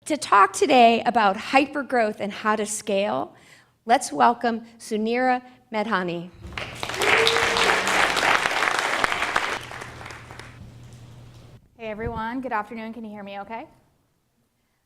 To talk today about hypergrowth and how to scale, let's welcome Suneera Madhani. Hey everyone, good afternoon. Can you hear me okay?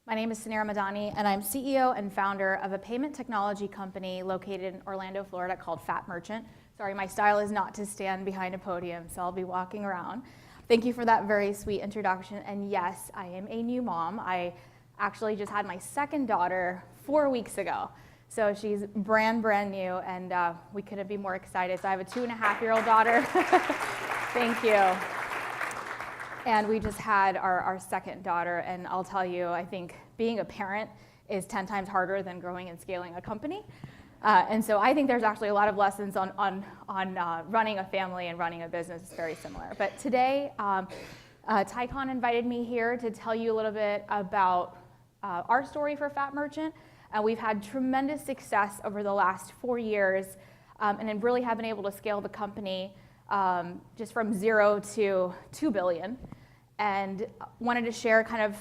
My name is Suneera Madhani, and I'm CEO and founder of a payment technology company located in Orlando, Florida called Fat Merchant. Sorry, my style is not to stand behind a podium, so I'll be walking around. Thank you for that very sweet introduction. And yes, I am a new mom. I actually just had my second daughter 4 weeks ago. So she's brand new, and we couldn't be more excited. So I have a 2.5-year-old daughter. Thank you. And we just had our second daughter, and I'll tell you, I think being a parent is 10 times harder than growing and scaling a company. And so I think there's actually a lot of lessons on running a family and running a business. It's very similar. But today, TiECON invited me here to tell you a little bit about our story for Fat Merchant. We've had tremendous success over the last 4 years, and then really have been able to scale the company just from 0 to $2 billion. And wanted to share kind of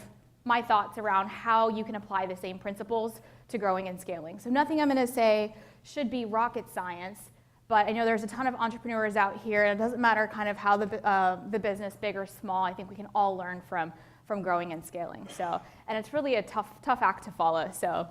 my thoughts around how you can apply the same principles to growing and scaling. So nothing I'm going to say should be rocket science, but I know there's a ton of entrepreneurs out here, and it doesn't matter kind of how the business, big or small, I think we can all learn from growing and scaling. So, and it's really a tough act to follow, so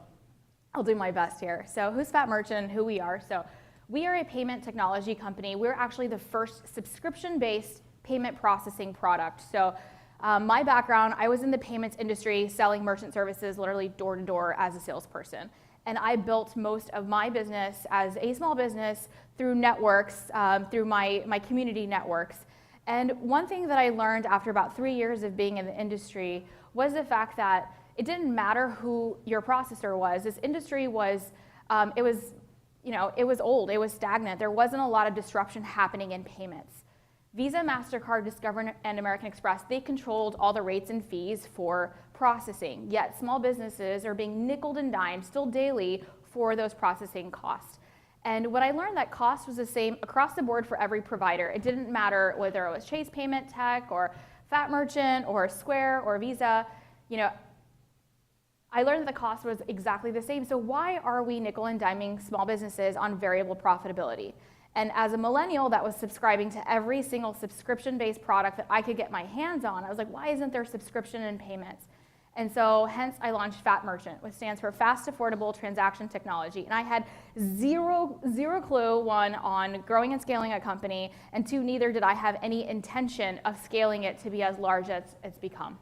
I'll do my best here. So who's Fat Merchant, who we are? So we are a payment technology company. We're actually the first subscription-based payment processing product. So my background, I was in the payments industry selling merchant services literally door to door as a salesperson. And I built most of my business as a small business through networks, through my community networks. And one thing that I learned after about 3 years of being in the industry was the fact that it didn't matter who your processor was. This industry was, it was old, it was stagnant. There wasn't a lot of disruption happening in payments. Visa, MasterCard, Discover, and American Express, they controlled all the rates and fees for processing, yet small businesses are being nickeled and dimed still daily for those processing costs. And what I learned, that cost was the same across the board for every provider. It didn't matter whether it was Chase Payment Tech or Fat Merchant or Square or Visa. I learned that the cost was exactly the same. So why are we nickel and diming small businesses on variable profitability? And as a millennial that was subscribing to every single subscription-based product that I could get my hands on, I was like, why isn't there subscription and payments? And so hence I launched Fat Merchant, which stands for Fast Affordable Transaction Technology. And I had zero clue, one, on growing and scaling a company, and two, neither did I have any intention of scaling it to be as large as it's become.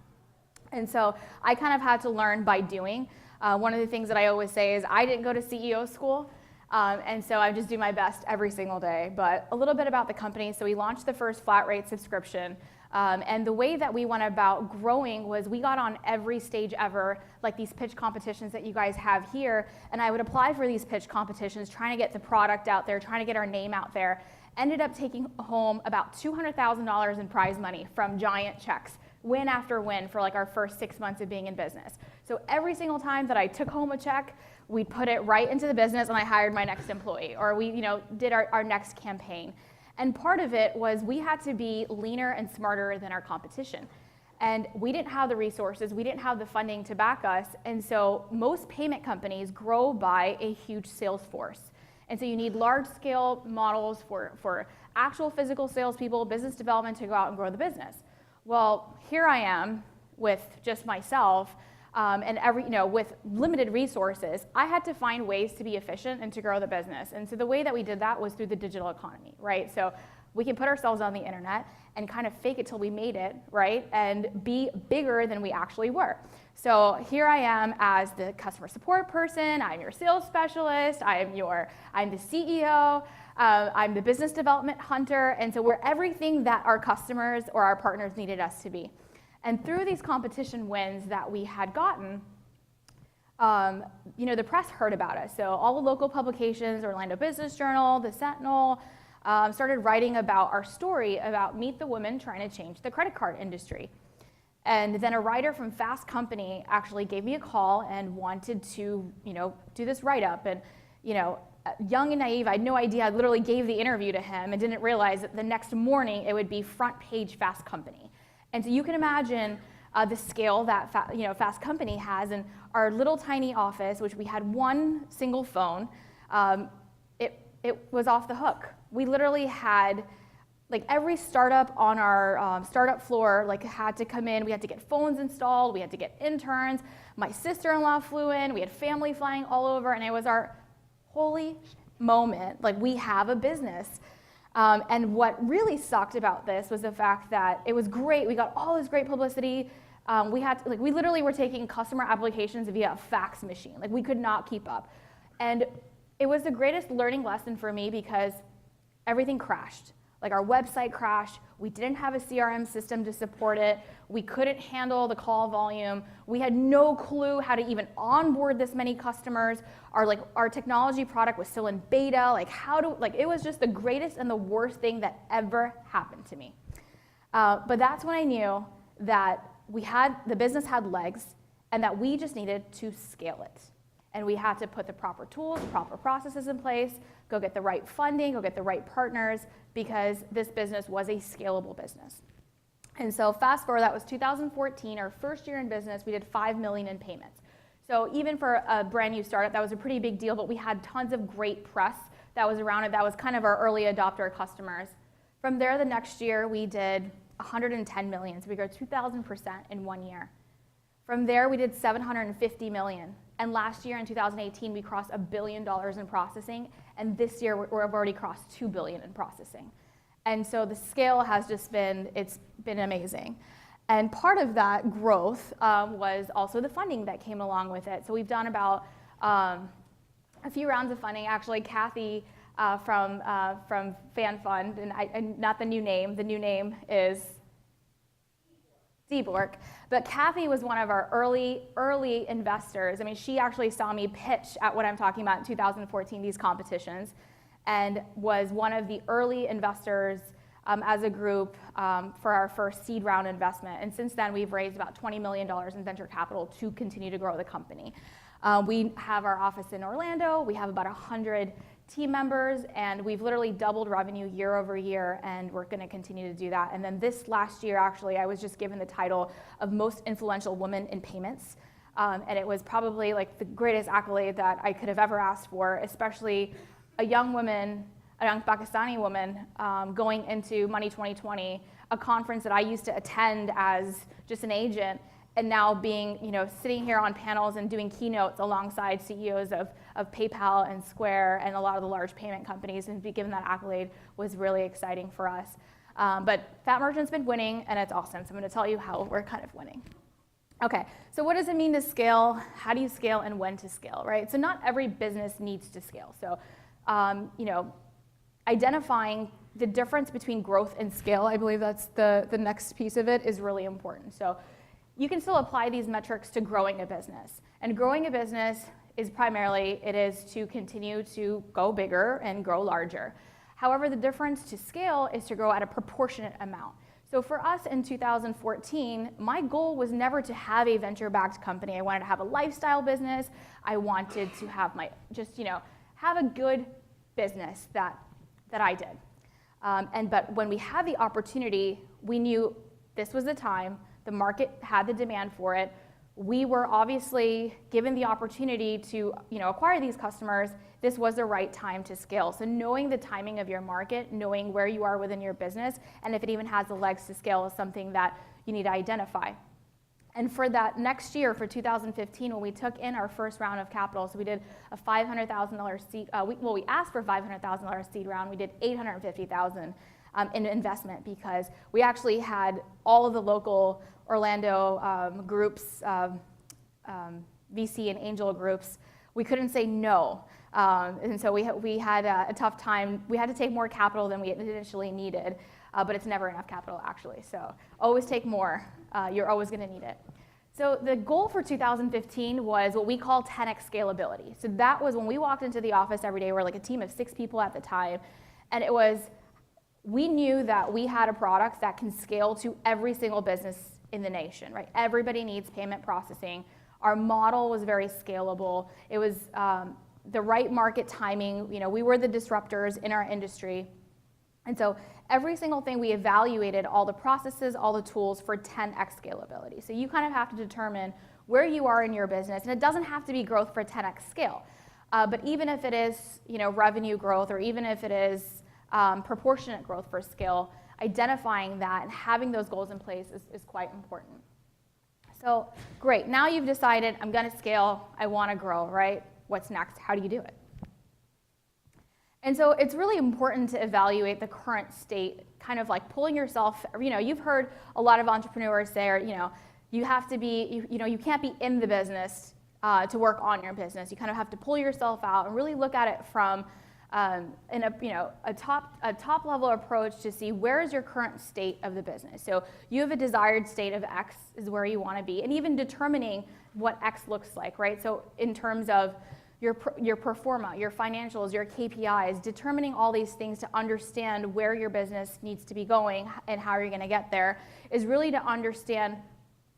And so I kind of had to learn by doing. One of the things that I always say is I didn't go to CEO school, and so I just do my best every single day. But a little bit about the company. So we launched the first flat rate subscription. And the way that we went about growing was we got on every stage ever, like these pitch competitions that you guys have here. And I would apply for these pitch competitions, trying to get the product out there, trying to get our name out there. Ended up taking home about $200,000 in prize money from giant checks, win after win, for like our first 6 months of being in business. So every single time that I took home a check, we put it right into the business and I hired my next employee, or we did our next campaign. And part of it was we had to be leaner and smarter than our competition. And we didn't have the resources, we didn't have the funding to back us, and so most payment companies grow by a huge sales force. And so you need large-scale models for actual physical salespeople, business development to go out and grow the business. Well, here I am with just myself, and with limited resources. I had to find ways to be efficient and to grow the business. And so the way that we did that was through the digital economy, right? So we can put ourselves on the internet and kind of fake it till we made it, right? And be bigger than we actually were. So here I am as the customer support person, I'm your sales specialist, I'm the CEO, I'm the business development hunter, and so we're everything that our customers or our partners needed us to be. And through these competition wins that we had gotten, the press heard about us. So all the local publications, Orlando Business Journal, the Sentinel, started writing about our story about Meet the Woman trying to change the credit card industry. And then a writer from Fast Company actually gave me a call and wanted to, do this write-up. And, young and naive, I had no idea. I literally gave the interview to him and didn't realize that the next morning it would be front page Fast Company. And so you can imagine the scale that Fast Company has. And our little tiny office, which we had one single phone, it was off the hook. We literally had like every startup on our startup floor had to come in. We had to get phones installed. We had to get interns. My sister-in-law flew in. We had family flying all over, and it was our holy moment. Like, we have a business. And what really sucked about this was the fact that it was great. We got all this great publicity. We literally were taking customer applications via a fax machine. Like, we could not keep up. And it was the greatest learning lesson for me because everything crashed. Like, our website crashed. We didn't have a CRM system to support it. We couldn't handle the call volume. We had no clue how to even onboard this many customers. Our technology product was still in beta. It was just the greatest and the worst thing that ever happened to me. But that's when I knew that the business had legs and that we just needed to scale it. And we had to put the proper tools, proper processes in place, go get the right funding, go get the right partners, because this business was a scalable business. And so fast forward, that was 2014, our first year in business, we did $5 million in payments. So even for a brand new startup, that was a pretty big deal, but we had tons of great press that was around it. That was kind of our early adopter customers. From there, the next year, we did $110 million, so we grew 2,000% in 1 year. From there, we did $750 million. And last year in 2018, we crossed $1 billion in processing. And this year, we've already crossed $2 billion in processing. And so the scale has just it's been amazing. And part of that growth was also the funding that came along with it. So we've done about a few rounds of funding. Actually, Kathy from Fan Fund, and not the new name is Seaborg. But Kathy was one of our early investors. I mean, she actually saw me pitch at what I'm talking about in 2014, these competitions, and was one of the early investors as a group for our first seed round investment. And since then, we've raised about $20 million in venture capital to continue to grow the company. We have our office in Orlando. We have about 100 team members, and we've literally doubled revenue year over year, and we're going to continue to do that. And then this last year, actually, I was just given the title of Most Influential Woman in Payments, and it was probably like the greatest accolade that I could have ever asked for, especially a young woman, a young Pakistani woman, going into Money 2020, a conference that I used to attend as just an agent, and now being, sitting here on panels and doing keynotes alongside CEOs of PayPal and Square and a lot of the large payment companies, and be given that accolade was really exciting for us. But Fat Merchant's been winning, and it's awesome. So I'm going to tell you how we're kind of winning. Okay, so what does it mean to scale? How do you scale and when to scale, right? So not every business needs to scale. So, identifying the difference between growth and scale, I believe that's the next piece of it, is really important. So you can still apply these metrics to growing a business. And growing a business is primarily, it is to continue to go bigger and grow larger. However, the difference to scale is to grow at a proportionate amount. So for us in 2014, my goal was never to have a venture-backed company. I wanted to have a lifestyle business. I wanted to have have a good business that I did. But when we had the opportunity, we knew this was the time. The market had the demand for it. We were obviously given the opportunity to acquire these customers. This was the right time to scale. So knowing the timing of your market, knowing where you are within your business, and if it even has the legs to scale is something that you need to identify. And for that next year, for 2015, when we took in our first round of capital, so we did a $500,000 seed, we asked for $500,000 seed round, we did $850,000 in investment, because we actually had all of the local Orlando groups, VC and angel groups. We couldn't say no, and so we had a tough time. We had to take more capital than we initially needed, but it's never enough capital, actually. So always take more. You're always going to need it. So the goal for 2015 was what we call 10x scalability. So that was when we walked into the office every day. We're like a team of 6 people at the time, and it was, we knew that we had a product that can scale to every single business in the nation, right? Everybody needs payment processing. Our model was very scalable. It was the right market timing. We were the disruptors in our industry. And so every single thing we evaluated, all the processes, all the tools for 10x scalability. So you kind of have to determine where you are in your business, and it doesn't have to be growth for 10x scale. But even if it is, revenue growth, or even if it is proportionate growth for scale, identifying that and having those goals in place is quite important. So great, now you've decided, I'm gonna scale, I wanna grow, right? What's next? How do you do it? And so it's really important to evaluate the current state, kind of like pulling yourself, you've heard a lot of entrepreneurs say, you have to be, you can't be in the business to work on your business. You kind of have to pull yourself out and really look at it from a top level approach to see where is your current state of the business. So you have a desired state of X is where you want to be, and even determining what X looks like, right? So in terms of your performa, your financials, your KPIs, determining all these things to understand where your business needs to be going and how you're going to get there is really to understand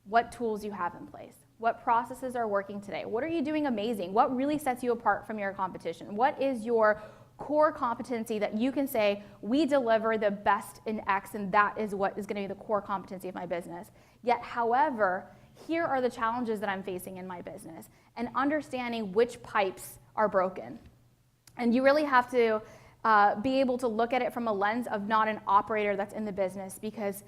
what tools you have in place. What processes are working today? What are you doing amazing? What really sets you apart from your competition? What is your core competency that you can say, we deliver the best in X, and that is what is going to be the core competency of my business. Yet, however, here are the challenges that I'm facing in my business, and understanding which pipes are broken. And you really have to be able to look at it from a lens of not an operator that's in the business, because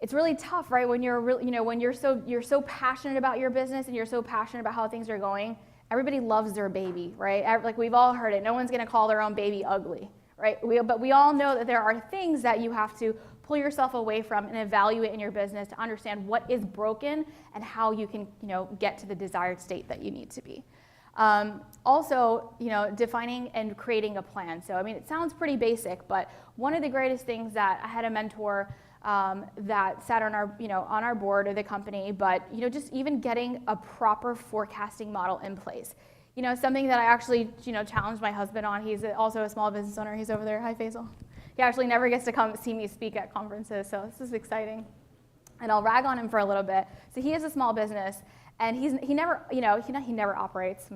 it's really tough, right? When you're so passionate about your business and you're so passionate about how things are going. Everybody loves their baby, right? Like we've all heard it. No one's going to call their own baby ugly, right? But we all know that there are things that you have to pull yourself away from and evaluate in your business to understand what is broken and how you can, get to the desired state that you need to be. Also, defining and creating a plan. So, it sounds pretty basic, but one of the greatest things that I had a mentor that sat on our board of the company, but just even getting a proper forecasting model in place. Something that I actually challenged my husband on. He's also a small business owner. He's over there. Hi, Faisal. He actually never gets to come see me speak at conferences, so this is exciting. And I'll rag on him for a little bit. So he has a small business, and he never operates.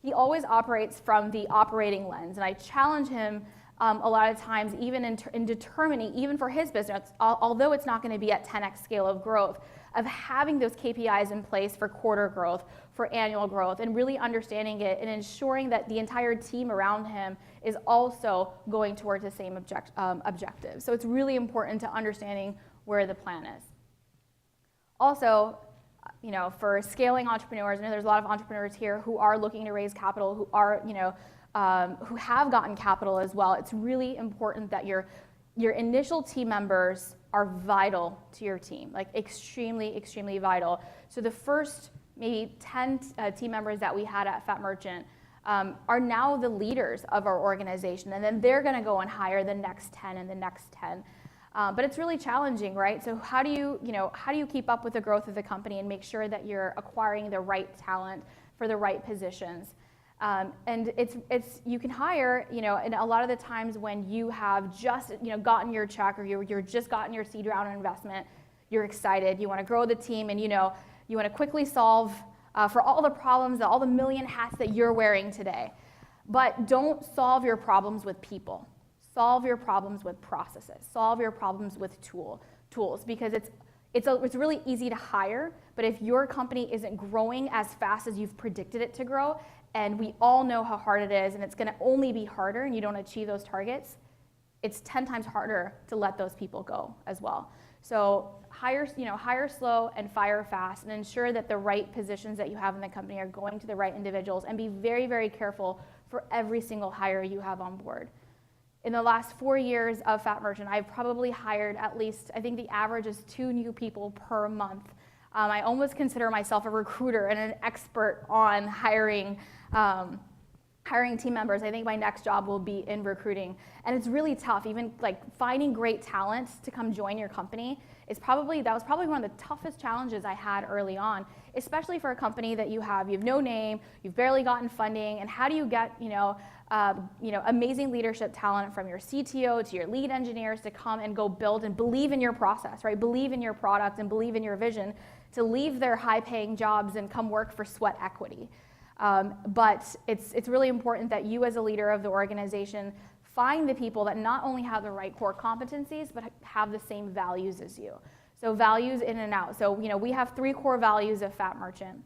He always operates from the operating lens, and I challenge him a lot of times, even in determining, even for his business, although it's not going to be at 10x scale of growth, of having those KPIs in place for quarter growth, for annual growth, and really understanding it and ensuring that the entire team around him is also going towards the same objective. So it's really important to understanding where the plan is. Also, for scaling entrepreneurs, I know there's a lot of entrepreneurs here who are looking to raise capital, who are, who have gotten capital as well. It's really important that your initial team members are vital to your team, like extremely, extremely vital. So the first maybe 10 team members that we had at Fat Merchant are now the leaders of our organization, and then they're going to go and hire the next 10 and the next 10. But it's really challenging, right? So how do you keep up with the growth of the company and make sure that you're acquiring the right talent for the right positions? And you can hire, and a lot of the times when you have just, gotten your check, or you're just gotten your seed round of investment, you're excited, you want to grow the team, and you want to quickly solve for all the problems, all the million hats that you're wearing today. But don't solve your problems with people. Solve your problems with processes. Solve your problems with tools, because it's really easy to hire, but if your company isn't growing as fast as you've predicted it to grow, and we all know how hard it is, and it's going to only be harder, and you don't achieve those targets, it's 10 times harder to let those people go as well. So hire slow and fire fast, and ensure that the right positions that you have in the company are going to the right individuals, and be very, very careful for every single hire you have on board. In the last 4 years of Fat Merchant, I've probably hired at least, I think the average is 2 new people per month. I almost consider myself a recruiter and an expert on hiring team members. I think my next job will be in recruiting. And it's really tough, even like finding great talent to come join your company that was probably one of the toughest challenges I had early on, especially for a company that you have no name, you've barely gotten funding, and how do you get, amazing leadership talent from your CTO to your lead engineers to come and go build and believe in your process, right? Believe in your product and believe in your vision, to leave their high-paying jobs and come work for sweat equity. But it's really important that you as a leader of the organization find the people that not only have the right core competencies, but have the same values as you. So values in and out. So, we have 3 core values of Fat Merchant.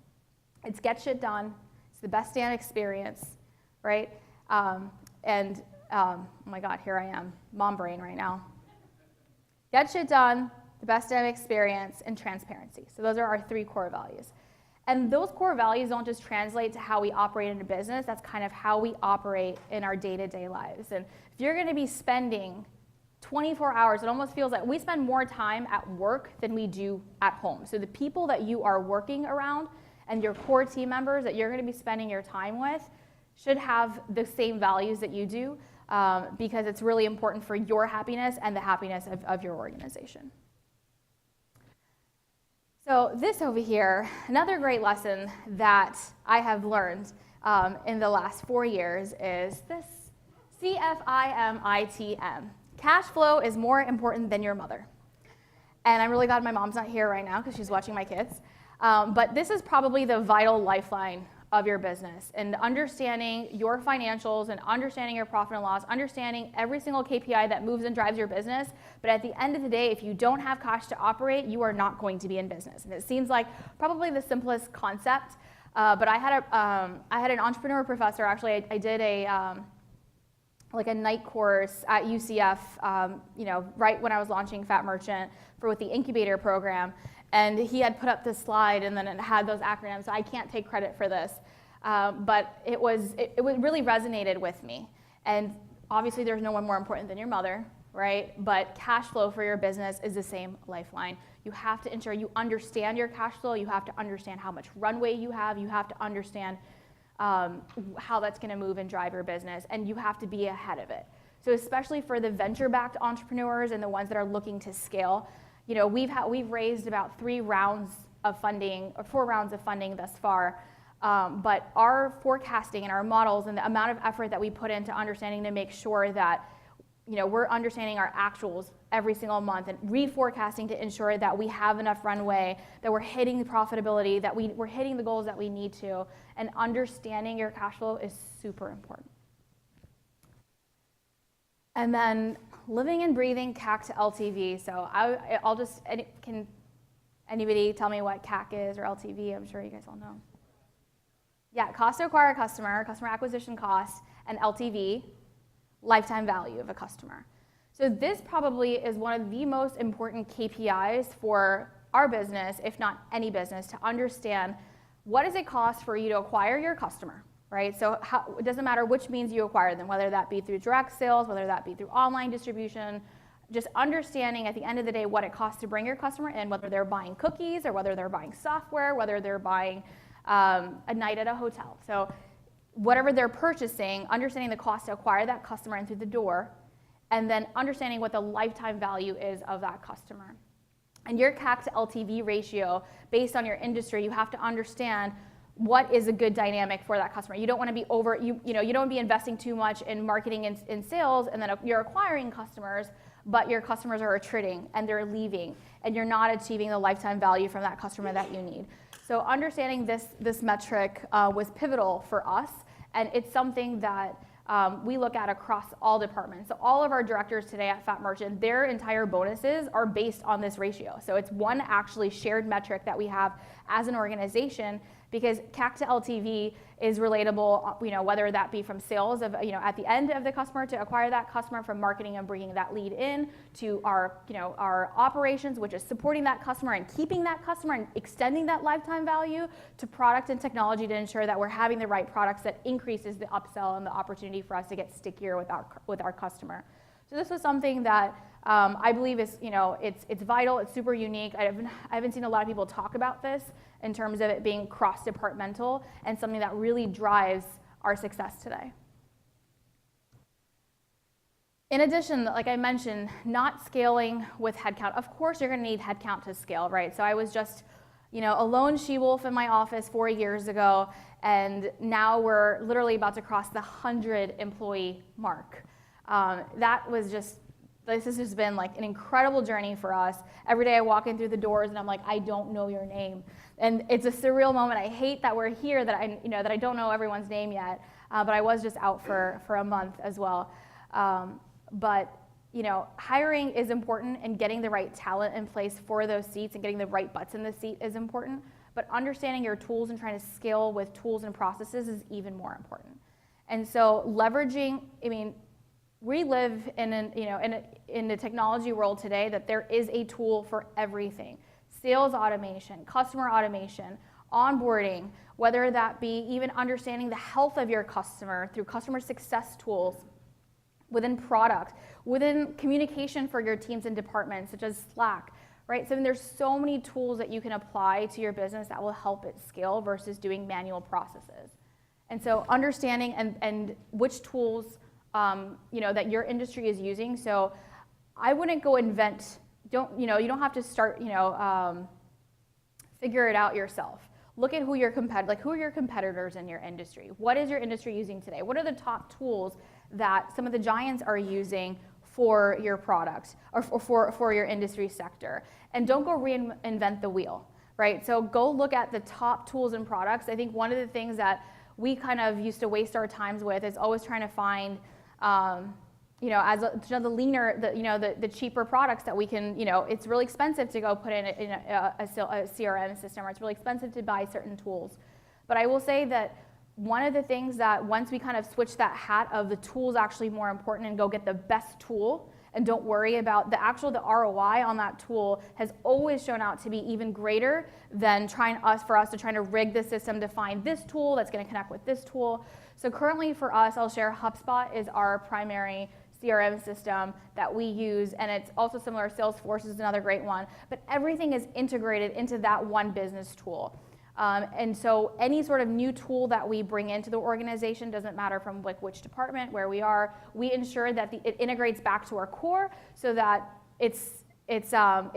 It's get shit done. It's the best damn experience, right? Oh my God, here I am, mom brain right now. Get shit done, the best damn experience, and transparency. So those are our 3 core values. And those core values don't just translate to how we operate in a business, that's kind of how we operate in our day-to-day lives. And if you're gonna be spending 24 hours, it almost feels like we spend more time at work than we do at home. So the people that you are working around and your core team members that you're going to be spending your time with should have the same values that you do, because it's really important for your happiness and the happiness of your organization. So this over here, another great lesson that I have learned in the last 4 years is this CFIMITM. Cash flow is more important than your mother. And I'm really glad my mom's not here right now because she's watching my kids. But this is probably the vital lifeline of your business, and understanding your financials and understanding your profit and loss, understanding every single KPI that moves and drives your business. But at the end of the day, if you don't have cash to operate, you are not going to be in business. And it seems like probably the simplest concept, but I had an entrepreneur professor, actually, I did a night course at UCF, right when I was launching Fat Merchant with the incubator program. And he had put up this slide, and then it had those acronyms. So I can't take credit for this, but it really resonated with me. And obviously, there's no one more important than your mother, right? But cash flow for your business is the same lifeline. You have to ensure you understand your cash flow. You have to understand how much runway you have. You have to understand how that's going to move and drive your business, and you have to be ahead of it. So especially for the venture-backed entrepreneurs and the ones that are looking to scale, we've raised about 4 rounds of funding thus far. But our forecasting and our models and the amount of effort that we put into understanding to make sure that we're understanding our actuals every single month and reforecasting to ensure that we have enough runway, that we're hitting the profitability, that we're hitting the goals that we need to, and understanding your cash flow is super important. And then living and breathing CAC to LTV. So can anybody tell me what CAC is or LTV? I'm sure you guys all know. Yeah, cost to acquire a customer acquisition cost, and LTV, lifetime value of a customer. So this probably is one of the most important KPIs for our business, if not any business, to understand what does it cost for you to acquire your customer, right? So it doesn't matter which means you acquire them, whether that be through direct sales, whether that be through online distribution, just understanding at the end of the day what it costs to bring your customer in, whether they're buying cookies or whether they're buying software, whether they're buying a night at a hotel. So whatever they're purchasing, understanding the cost to acquire that customer in through the door, and then understanding what the lifetime value is of that customer. And your CAC to LTV ratio, based on your industry, you have to understand what is a good dynamic for that customer. You don't want to be you don't want to be investing too much in marketing and in sales, and then you're acquiring customers, but your customers are attriting and they're leaving, and you're not achieving the lifetime value from that customer that you need. So understanding this metric was pivotal for us, and it's something that we look at across all departments. So all of our directors today at Fat Merchant, their entire bonuses are based on this ratio. So it's one actually shared metric that we have as an organization, because CAC to LTV is relatable, whether that be from sales of, at the end of the customer to acquire that customer, from marketing and bringing that lead in, to our operations, which is supporting that customer and keeping that customer and extending that lifetime value, to product and technology to ensure that we're having the right products that increases the upsell and the opportunity for us to get stickier with our customer. So this was something that I believe is, it's vital, it's super unique. I haven't seen a lot of people talk about this in terms of it being cross-departmental and something that really drives our success today. In addition, like I mentioned, not scaling with headcount. Of course, you're going to need headcount to scale, right? So I was just, a lone she-wolf in my office 4 years ago, and now we're literally about to cross the 100-employee mark. This has just been like an incredible journey for us. Every day I walk in through the doors and I'm like, I don't know your name. And it's a surreal moment. I hate that we're here, that I don't know everyone's name yet, but I was just out for a month as well. But hiring is important, and getting the right talent in place for those seats and getting the right butts in the seat is important. But understanding your tools and trying to scale with tools and processes is even more important. And so leveraging, we live in the technology world today that there is a tool for everything. Sales automation, customer automation, onboarding, whether that be even understanding the health of your customer through customer success tools, within product, within communication for your teams and departments, such as Slack, right? So there's so many tools that you can apply to your business that will help it scale versus doing manual processes. And so understanding and which tools, that your industry is using. So I wouldn't go invent, you don't have to start, figure it out yourself. Look at who your who are your competitors in your industry? What is your industry using today? What are the top tools that some of the giants are using for your product or for your industry sector? And don't go reinvent the wheel, right? So go look at the top tools and products. I think one of the things that we kind of used to waste our times with is always trying to find, the leaner, the cheaper products that we can, it's really expensive to go put in a CRM system, or it's really expensive to buy certain tools. But I will say that one of the things that once we kind of switch that hat of the tool's actually more important and go get the best tool and don't worry about the ROI on that tool has always shown out to be even greater than for us to try to rig the system to find this tool that's going to connect with this tool. So currently for us, I'll share HubSpot is our primary CRM system that we use, and it's also similar. Salesforce is another great one, but everything is integrated into that one business tool. And so any sort of new tool that we bring into the organization, doesn't matter from which department, where we are, we ensure that it integrates back to our core so that it's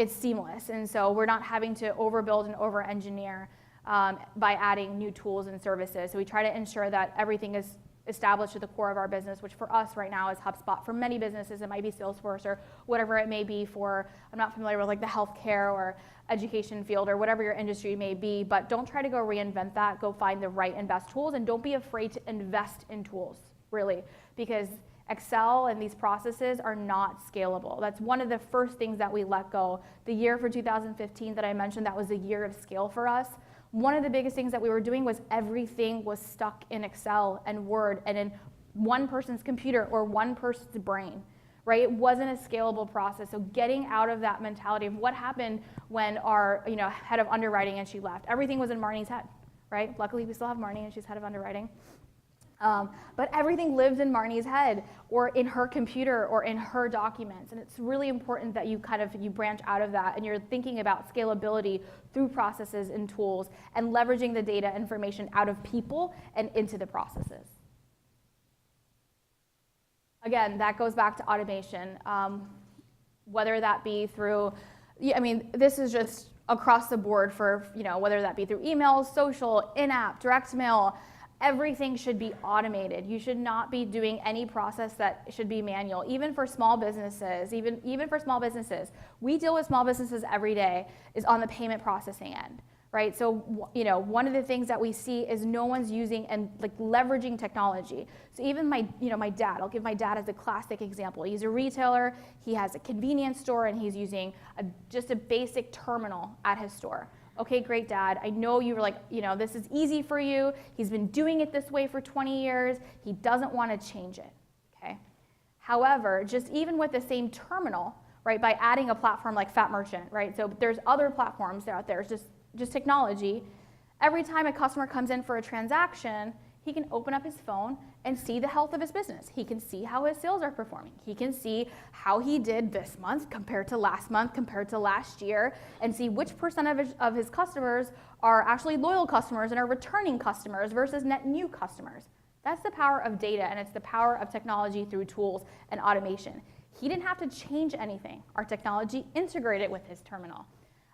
seamless. And so we're not having to overbuild and over-engineer by adding new tools and services. So we try to ensure that everything is established at the core of our business, which for us right now is HubSpot. For many businesses, it might be Salesforce or whatever it may be for, I'm not familiar with the healthcare or education field or whatever your industry may be, but don't try to go reinvent that. Go find the right and best tools, and don't be afraid to invest in tools, really, because Excel and these processes are not scalable. That's one of the first things that we let go. The year for 2015 that I mentioned, that was a year of scale for us. One of the biggest things that we were doing was everything was stuck in Excel and Word and in one person's computer or one person's brain, right? It wasn't a scalable process. So getting out of that mentality of what happened when our head of underwriting and she left. Everything was in Marnie's head, right? Luckily, we still have Marnie and she's head of underwriting. But everything lives in Marnie's head or in her computer or in her documents. And it's really important that you branch out of that and you're thinking about scalability through processes and tools and leveraging the data information out of people and into the processes. Again, that goes back to automation, whether that be through, this is just across the board for, whether that be through emails, social, in-app, direct mail. Everything should be automated. You should not be doing any process that should be manual, even for small businesses, even for small businesses. We deal with small businesses every day is on the payment processing end, right? So, one of the things that we see is no one's using and leveraging technology. So even my dad, I'll give my dad as a classic example. He's a retailer, he has a convenience store, and he's using just a basic terminal at his store. Okay, great, Dad. I know you were this is easy for you. He's been doing it this way for 20 years. He doesn't want to change it, okay? However, just even with the same terminal, right, by adding a platform like Fat Merchant, right? So there's other platforms out there, just technology. Every time a customer comes in for a transaction, he can open up his phone and see the health of his business. He can see how his sales are performing. He can see how he did this month compared to last month, compared to last year, and see which percent of his customers are actually loyal customers and are returning customers versus net new customers. That's the power of data, and it's the power of technology through tools and automation. He didn't have to change anything. Our technology integrated with his terminal.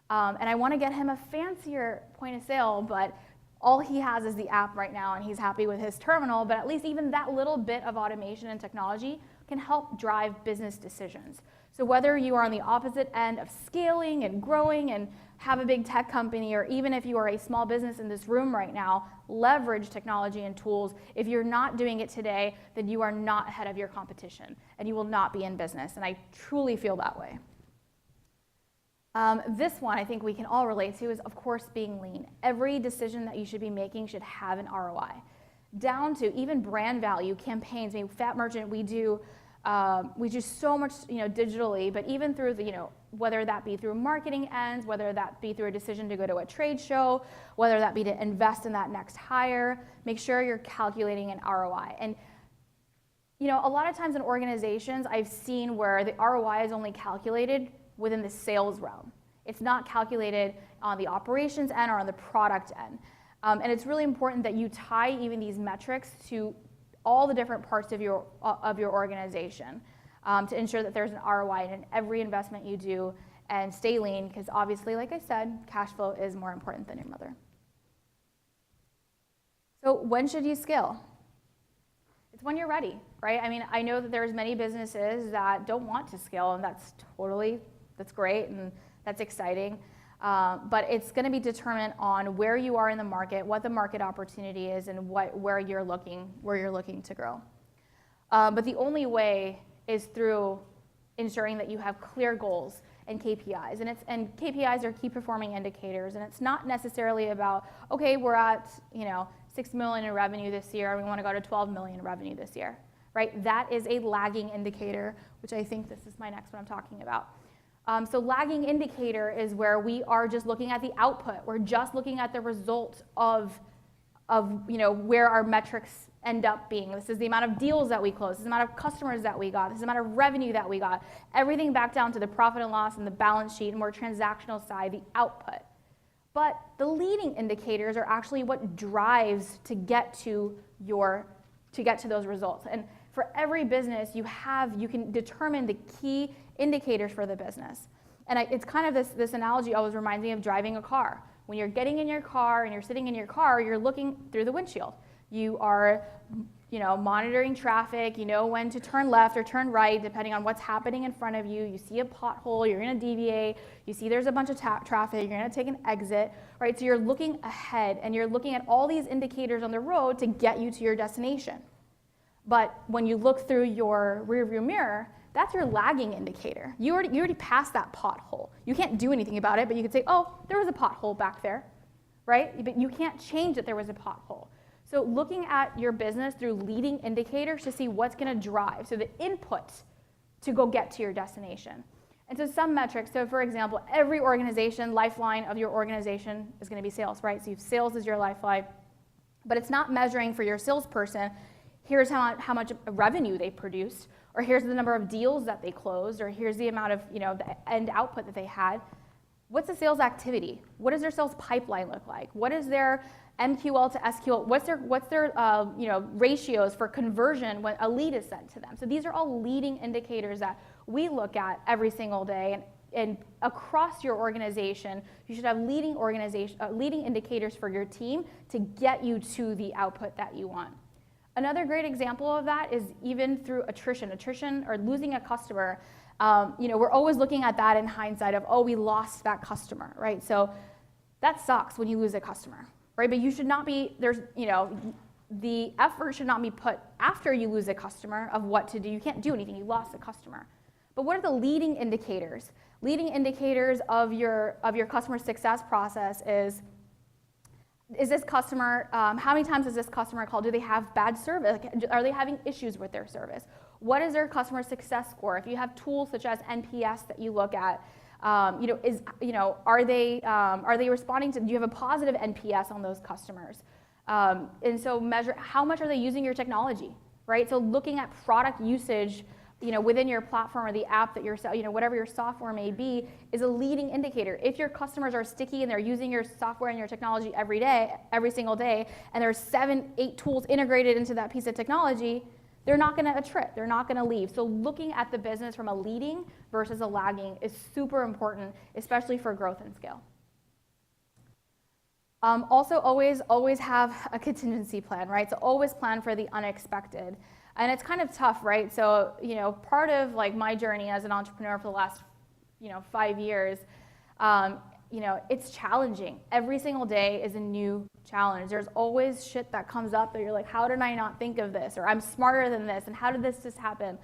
And I want to get him a fancier point of sale, but all he has is the app right now, and he's happy with his terminal, but at least even that little bit of automation and technology can help drive business decisions. So whether you are on the opposite end of scaling and growing and have a big tech company, or even if you are a small business in this room right now, leverage technology and tools. If you're not doing it today, then you are not ahead of your competition and you will not be in business. And I truly feel that way. This one I think we can all relate to is, of course, being lean. Every decision that you should be making should have an ROI. Down to even brand value campaigns. I mean, Fat Merchant, we do so much, digitally, but even through the, whether that be through marketing ends, whether that be through a decision to go to a trade show, whether that be to invest in that next hire, make sure you're calculating an ROI. And a lot of times in organizations, I've seen where the ROI is only calculated within the sales realm. It's not calculated on the operations end or on the product end. And it's really important that you tie even these metrics to all the different parts of your organization to ensure that there's an ROI in every investment you do, and stay lean, because obviously, like I said, cash flow is more important than your mother. So when should you scale? It's when you're ready, right? I mean, I know that there's many businesses that don't want to scale, and that's great, and that's exciting. But it's going to be determined on where you are in the market, what the market opportunity is, and where you're looking to grow. But the only way is through ensuring that you have clear goals and KPIs. And KPIs are key performing indicators. And it's not necessarily about, okay, we're at 6 million in revenue this year, and we want to go to 12 million in revenue this year, right? That is a lagging indicator, which I think this is my next one I'm talking about. So lagging indicator is where we are just looking at the output. We're just looking at the result of where our metrics end up being. This is the amount of deals that we closed. This is the amount of customers that we got. This is the amount of revenue that we got. Everything back down to the profit and loss and the balance sheet, and more transactional side, the output. But the leading indicators are actually what drives to get to those results. And for every business, you can determine the key indicators for the business. And it's kind of this analogy always reminds me of driving a car. When you're getting in your car and you're sitting in your car, you're looking through the windshield. You are, monitoring traffic. You know when to turn left or turn right, depending on what's happening in front of you. You see a pothole, you're going to deviate. You see there's a bunch of traffic, you're going to take an exit, right? So you're looking ahead, and you're looking at all these indicators on the road to get you to your destination. But when you look through your rearview mirror, that's your lagging indicator. You already passed that pothole. You can't do anything about it, but you could say, oh, there was a pothole back there, right? But you can't change that there was a pothole. So looking at your business through leading indicators to see what's going to drive, so the input to go get to your destination. And so some metrics, so for example, every organization, lifeline of your organization is going to be sales, right? So sales is your lifeline, but it's not measuring for your salesperson, here's how much revenue they produced, or here's the number of deals that they closed, or here's the amount of the end output that they had. What's the sales activity? What does their sales pipeline look like? What is their MQL to SQL? What's their ratios for conversion when a lead is sent to them? So these are all leading indicators that we look at every single day, and across your organization, you should have leading indicators for your team to get you to the output that you want. Another great example of that is even through attrition or losing a customer. We're always looking at that in hindsight of, oh, we lost that customer, right? So that sucks when you lose a customer, right? But you should not be, the effort should not be put after you lose a customer of what to do. You can't do anything, you lost a customer. But what are the leading indicators? Leading indicators of your customer success process is this customer, how many times has this customer called? Do they have bad service? Are they having issues with their service? What is their customer success score? If you have tools such as NPS that you look at, are they responding to, do you have a positive NPS on those customers? And so measure how much are they using your technology, right? So looking at product usage, within your platform or the app that you're, whatever your software may be, is a leading indicator. If your customers are sticky and they're using your software and your technology every single day, and there's 7-8 tools integrated into that piece of technology, they're not going to attrit, they're not going to leave. So looking at the business from a leading versus a lagging is super important, especially for growth and scale. Also, always have a contingency plan, right? So always plan for the unexpected. And it's kind of tough, right? So, part of like my journey as an entrepreneur for the last, 5 years, it's challenging. Every single day is a new challenge. There's always shit that comes up that you're like, how did I not think of this? Or I'm smarter than this, and how did this just happen?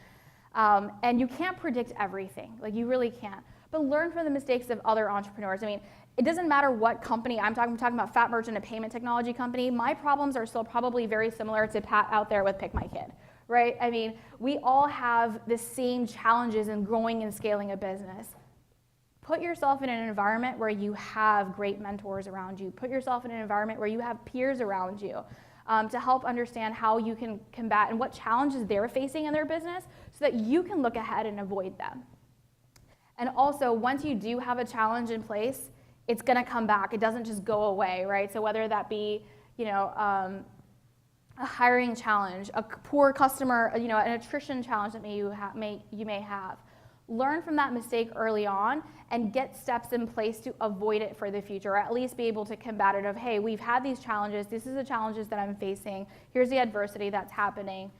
And you can't predict everything. Like, you really can't. But learn from the mistakes of other entrepreneurs. I mean, it doesn't matter what company I'm talking about Fat Merchant, a payment technology company. My problems are still probably very similar to Pat out there with Pick My Kid, right? I mean, we all have the same challenges in growing and scaling a business. Put yourself in an environment where you have great mentors around you. Put yourself in an environment where you have peers around you to help understand how you can combat and what challenges they're facing in their business so that you can look ahead and avoid them. And also, once you do have a challenge in place, it's going to come back. It doesn't just go away, right? So whether that be, a hiring challenge, a poor customer, an attrition challenge that you may have, learn from that mistake early on and get steps in place to avoid it for the future, or at least be able to combat it of, hey, we've had these challenges. This is the challenges that I'm facing. Here's the adversity that's happening.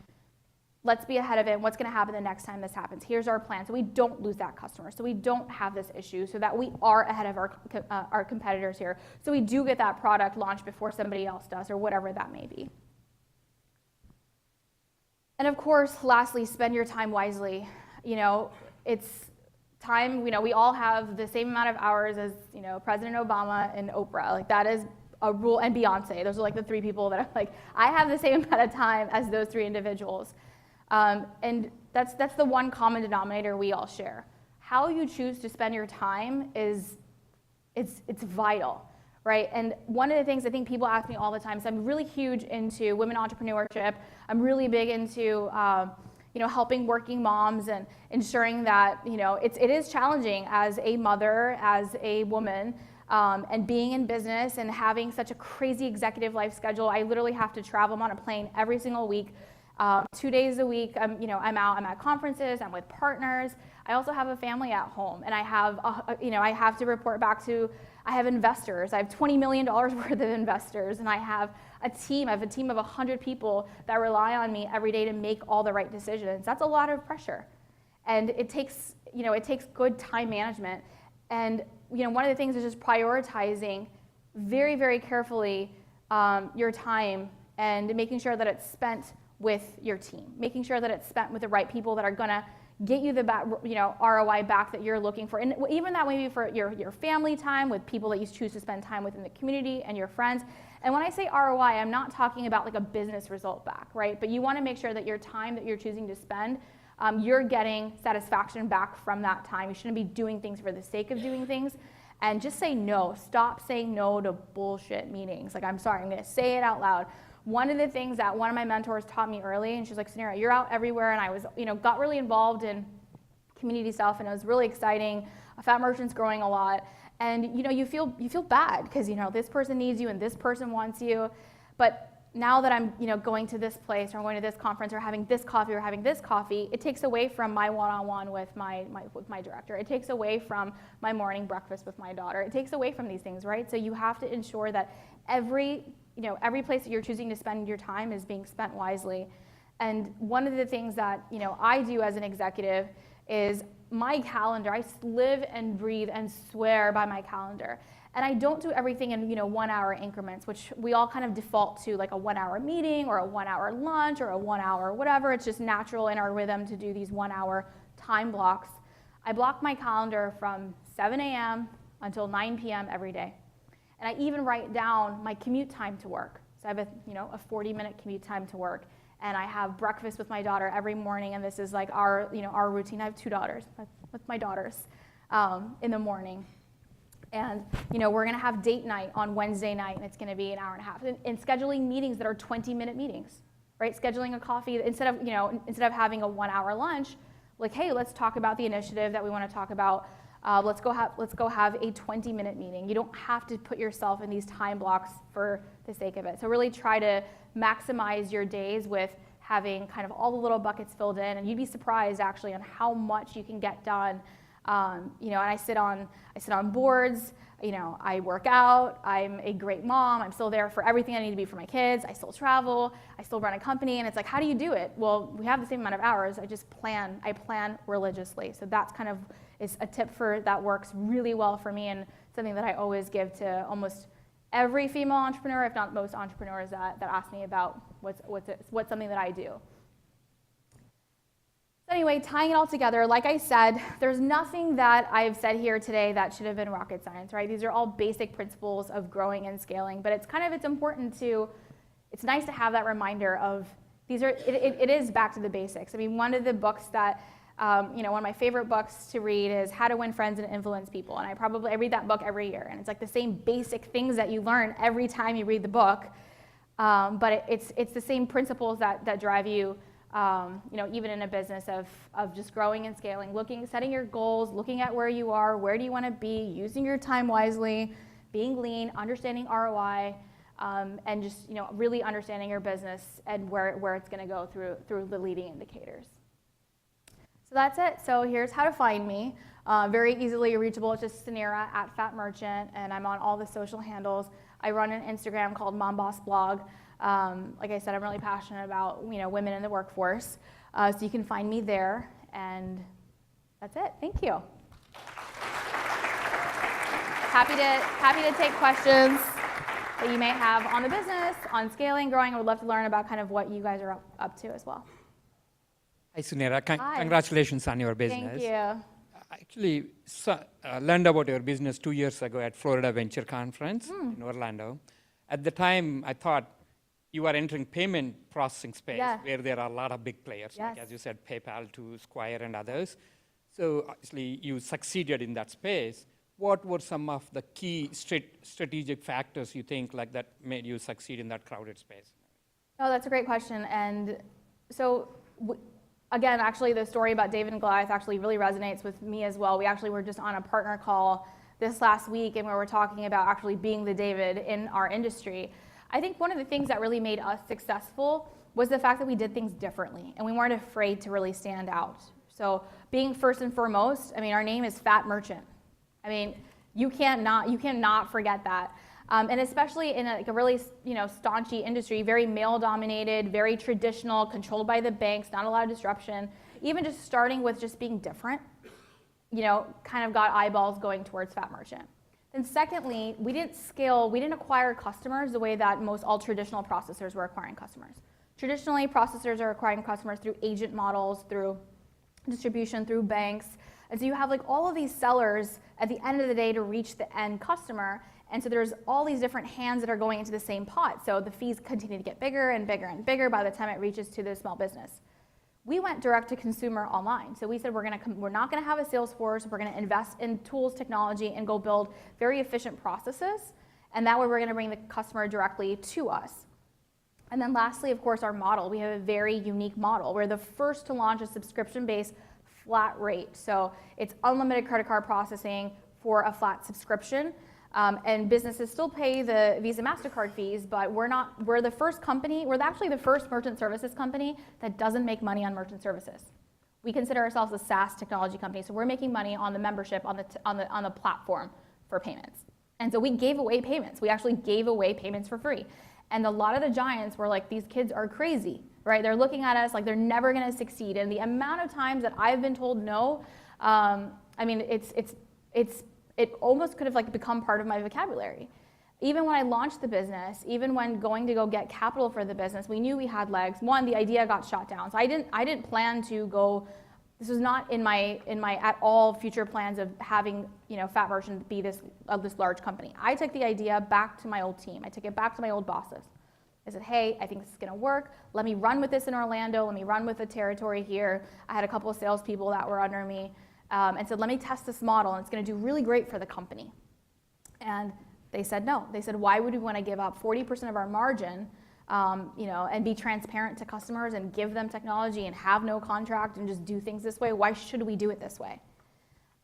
Let's be ahead of it. What's going to happen the next time this happens? Here's our plan. So we don't lose that customer. So we don't have this issue, so that we are ahead of our competitors here. So we do get that product launched before somebody else does, or whatever that may be. And of course, lastly, spend your time wisely. It's time, we all have the same amount of hours as, President Obama and Oprah. Like, that is a rule, and Beyonce. Those are like the three people that I'm like, I have the same amount of time as those three individuals. And that's the one common denominator we all share. How you choose to spend your time it's vital, right? And one of the things I think people ask me all the time, so I'm really huge into women entrepreneurship. I'm really big into helping working moms and ensuring that it is challenging as a mother, as a woman, and being in business and having such a crazy executive life schedule. I literally have to travel. I'm on a plane every single week. 2 days a week, I'm out, I'm at conferences, I'm with partners. I also have a family at home, and I have, I have to report back to, I have investors. I have $20 million worth of investors, and I have a team of 100 people that rely on me every day to make all the right decisions. That's a lot of pressure. And it takes good time management. And, one of the things is just prioritizing very, very carefully your time and making sure that it's spent with your team, making sure that it's spent with the right people that are going to get you the ROI back that you're looking for. And even that may be for your family time, with people that you choose to spend time with in the community and your friends. And when I say ROI, I'm not talking about like a business result back, right? But you want to make sure that your time that you're choosing to spend, you're getting satisfaction back from that time. You shouldn't be doing things for the sake of doing things. And just say no. Stop saying no to bullshit meetings. Like, I'm sorry, I'm going to say it out loud. One of the things that one of my mentors taught me early, and she's like, Suneera, you're out everywhere, and I was, got really involved in community stuff, and it was really exciting. Fat Merchant's growing a lot, and you feel bad because this person needs you and this person wants you, but now that I'm going to this place, or I'm going to this conference, or having this coffee, it takes away from my one-on-one with my director. It takes away from my morning breakfast with my daughter. It takes away from these things, right? So you have to ensure that every place that you're choosing to spend your time is being spent wisely. And one of the things that I do as an executive is my calendar. I live and breathe and swear by my calendar. And I don't do everything in 1 hour increments, which we all kind of default to, like a 1 hour meeting or a 1 hour lunch or a 1 hour whatever. It's just natural in our rhythm to do these 1 hour time blocks. I block my calendar from 7 a.m. until 9 p.m. every day. And I even write down my commute time to work. So I have a 40-minute commute time to work. And I have breakfast with my daughter every morning, and this is like our routine. I have 2 daughters, with my daughters in the morning. And we're going to have date night on Wednesday night, and it's going to be an hour and a half. And scheduling meetings that are 20-minute meetings, right? Scheduling a coffee instead of having a 1 hour lunch. Like, hey, let's talk about the initiative that we want to talk about. Let's go have a 20-minute meeting. You don't have to put yourself in these time blocks for the sake of it. So really try to maximize your days with having kind of all the little buckets filled in, and you'd be surprised actually on how much you can get done And I sit on boards. I work out. I'm a great mom. I'm still there for everything I need to be for my kids. I still travel. I still run a company. And it's like, how do you do it? Well, we have the same amount of hours. I plan religiously. So that's kind of is a tip that works really well for me, and something that I always give to almost every female entrepreneur, if not most entrepreneurs that ask me about what's something that I do. So anyway, tying it all together, like I said, there's nothing that I've said here today that should have been rocket science, right? These are all basic principles of growing and scaling, but it's nice to have that reminder of it is back to the basics. I mean, one of the books that, one of my favorite books to read is How to Win Friends and Influence People, and I read that book every year, and it's like the same basic things that you learn every time you read the book, but it's the same principles that drive you. Even in a business of just growing and scaling, setting your goals, looking at where you are, where do you want to be, using your time wisely, being lean, understanding ROI, and just really understanding your business and where it's going to go through the leading indicators. So that's it. So here's how to find me. Very easily reachable. It's just Suneera @FatMerchant, and I'm on all the social handles. I run an Instagram called Mom Boss Blog. Like I said, I'm really passionate about women in the workforce, so you can find me there, and that's it. Thank you. Happy to take questions that you may have on the business, on scaling, growing. I would love to learn about kind of what you guys are up to as well. Hi, Suneera. Hi. Congratulations on your business. Thank you. I actually learned about your business 2 years ago at Florida Venture Conference in Orlando. At the time, I thought you are entering payment processing space where there are a lot of big players, like as you said, PayPal to Square and others. So obviously you succeeded in that space. What were some of the key strategic factors you think that made you succeed in that crowded space? Oh, that's a great question. And so again, actually the story about David and Goliath actually really resonates with me as well. We actually were just on a partner call this last week, and we were talking about actually being the David in our industry. I think one of the things that really made us successful was the fact that we did things differently, and we weren't afraid to really stand out. So being first and foremost, our name is Fat Merchant. You cannot forget that. And especially in a really staunchy industry, very male-dominated, very traditional, controlled by the banks, not a lot of disruption. Even just starting with just being different, kind of got eyeballs going towards Fat Merchant. And secondly, we didn't acquire customers the way that most all traditional processors were acquiring customers. Traditionally, processors are acquiring customers through agent models, through distribution, through banks. And so you have all of these sellers at the end of the day to reach the end customer. And so there's all these different hands that are going into the same pot. So the fees continue to get bigger and bigger and bigger by the time it reaches to the small business. We went direct to consumer online. So we said we're not going to have a sales force. We're going to invest in tools, technology, and go build very efficient processes. And that way we're going to bring the customer directly to us. And then lastly, of course, our model. We have a very unique model. We're the first to launch a subscription-based flat rate. So it's unlimited credit card processing for a flat subscription. And businesses still pay the Visa MasterCard fees, but we're the first company, we're actually the first merchant services company that doesn't make money on merchant services. We consider ourselves a SaaS technology company, so we're making money on the membership, on the platform for payments. And so we gave away payments. We actually gave away payments for free. And a lot of the giants were like, these kids are crazy, right? They're looking at us like they're never gonna succeed. And the amount of times that I've been told no, it almost could have become part of my vocabulary. Even when I launched the business, even when going to go get capital for the business, we knew we had legs. One, the idea got shot down. So I didn't plan to go, this was not in my at all future plans of having Fat Merchant be this large company. I took the idea back to my old team. I took it back to my old bosses. I said, hey, I think this is gonna work. Let me run with this in Orlando. Let me run with the territory here. I had a couple of salespeople that were under me. And said, let me test this model, and it's going to do really great for the company. And they said no. They said, why would we want to give up 40% of our margin, and be transparent to customers and give them technology and have no contract and just do things this way? Why should we do it this way?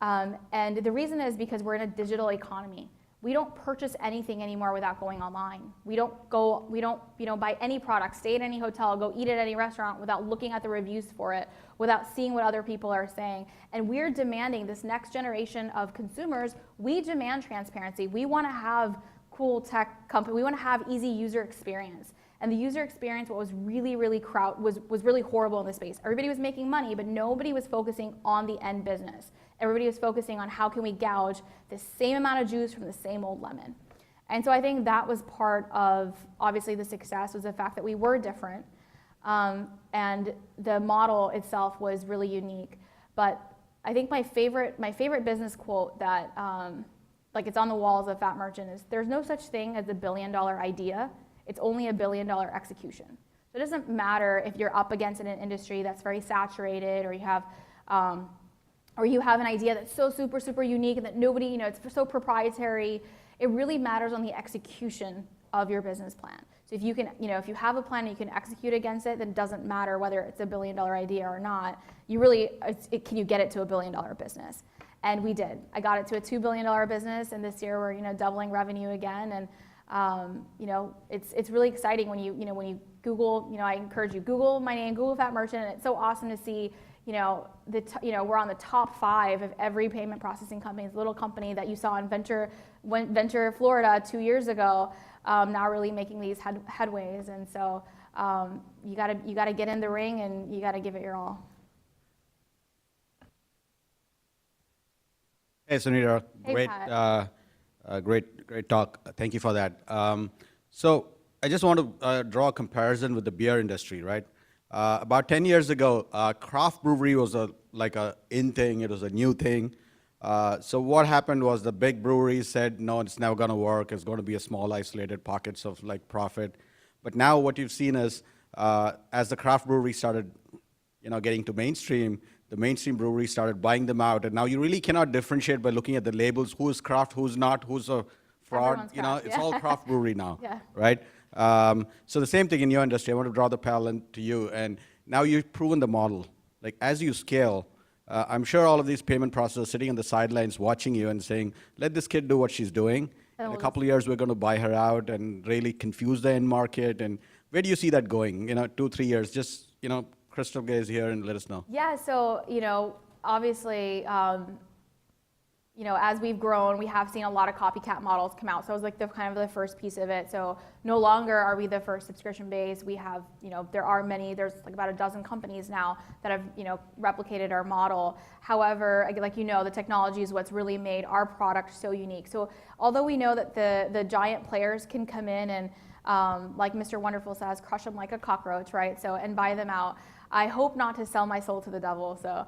And the reason is because we're in a digital economy. We don't purchase anything anymore without going online. We don't buy any product, stay at any hotel, go eat at any restaurant without looking at the reviews for it, without seeing what other people are saying. And we're demanding, this next generation of consumers, we demand transparency. We want to have cool tech company. We want to have easy user experience. And the user experience, what was really was really horrible in this space. Everybody was making money, but nobody was focusing on the end business. Everybody was focusing on how can we gouge the same amount of juice from the same old lemon. And so I think that was part of, obviously, the success was the fact that we were different. And the model itself was really unique. But I think my favorite business quote that, like it's on the walls of Fat Merchant is, there's no such thing as a $1 billion idea. It's only a $1 billion execution. So it doesn't matter if you're up against an industry that's very saturated, or you have an idea that's so super unique and that nobody, it's so proprietary. It really matters on the execution of your business plan. So if you can, if you have a plan and you can execute against it, then it doesn't matter whether it's a $1 billion idea or not. You really, can you get it to a $1 billion business? And we did. I got it to a $2 billion business, and this year we're, doubling revenue again. And it's really exciting when you Google, I encourage you, Google my name, Google Fat Merchant, and it's so awesome to see, we're on the top 5 of every payment processing company. It's a little company that you saw in Venture, Florida 2 years ago, now really making these headways. And so you gotta get in the ring and you gotta give it your all. Hey, Suneera, Hey, great talk. Thank you for that. So I just want to draw a comparison with the beer industry, right? About 10 years ago, craft brewery was like a in thing. It was a new thing. So what happened was the big breweries said, no, it's never going to work. It's going to be a small, isolated pockets of like profit. But now what you've seen is, as the craft brewery started, getting to mainstream, the mainstream breweries started buying them out, and now you really cannot differentiate by looking at the labels, who is craft, who's not, who's a fraud. It's all craft brewery now, right? So the same thing in your industry. I want to draw the parallel to you, and now you've proven the model. Like as you scale, I'm sure all of these payment processors sitting on the sidelines watching you and saying, let this kid do what she's doing. In a couple of years, we're going to buy her out and really confuse the end market. And where do you see that going? 2-3 years, just, crystal gaze here and let us know. Yeah, so, obviously, as we've grown, we have seen a lot of copycat models come out. So it was like the first piece of it. So no longer are we the first subscription base. We have, there's like about a dozen companies now that have, replicated our model. However, like the technology is what's really made our product so unique. So although we know that the giant players can come in and, like Mr. Wonderful says, crush them like a cockroach, right? So, and buy them out. I hope not to sell my soul to the devil. So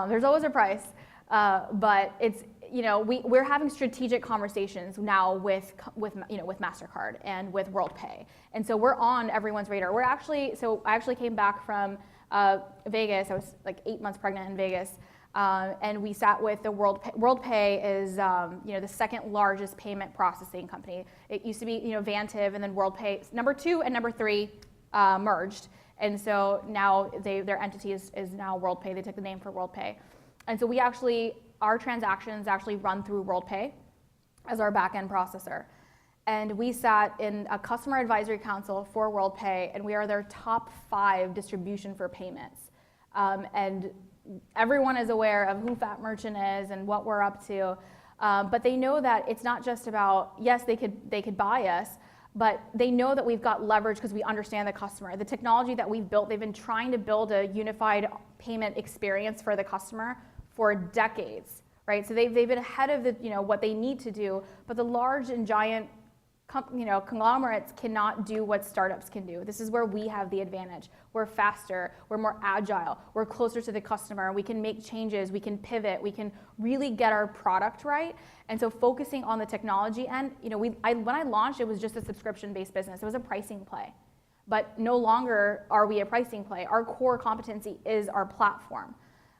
there's always a price. But it's, we're having strategic conversations now with MasterCard and with WorldPay. And so we're on everyone's radar. I actually came back from Vegas. I was like 8 months pregnant in Vegas. And we sat with the WorldPay. WorldPay is, the second largest payment processing company. It used to be, Vantiv, and then WorldPay, number 2 and number 3 merged. And so now their entity is now WorldPay. They took the name for WorldPay. And so our transactions actually run through WorldPay as our back-end processor. And we sat in a customer advisory council for WorldPay, and we are their top 5 distribution for payments. And everyone is aware of who Fat Merchant is and what we're up to. But they know that it's not just about, yes, they could buy us, but they know that we've got leverage because we understand the customer. The technology that we've built, they've been trying to build a unified payment experience for the customer for decades, right? So they've been ahead of what they need to do, but the large and giant conglomerates cannot do what startups can do. This is where we have the advantage. We're faster, we're more agile, we're closer to the customer, we can make changes, we can pivot, we can really get our product right. And so focusing on the technology end, when I launched, it was just a subscription-based business. It was a pricing play. But no longer are we a pricing play. Our core competency is our platform.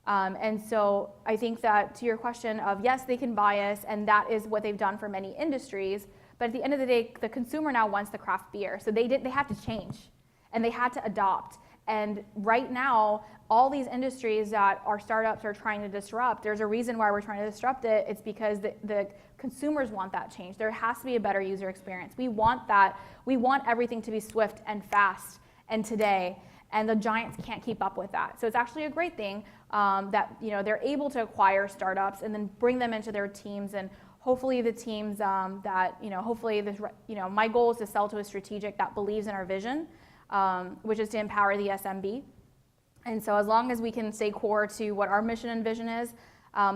And so I think that to your question of, yes, they can buy us, and that is what they've done for many industries, but at the end of the day, the consumer now wants the craft beer. So they have to change, and they had to adopt. And right now, all these industries that our startups are trying to disrupt, there's a reason why we're trying to disrupt it. It's because the consumers want that change. There has to be a better user experience. We want that. We want everything to be swift and fast and today. And the giants can't keep up with that. So it's actually a great thing that they're able to acquire startups and then bring them into their teams. And hopefully the teams my goal is to sell to a strategic that believes in our vision, which is to empower the SMB. And so as long as we can stay core to what our mission and vision is,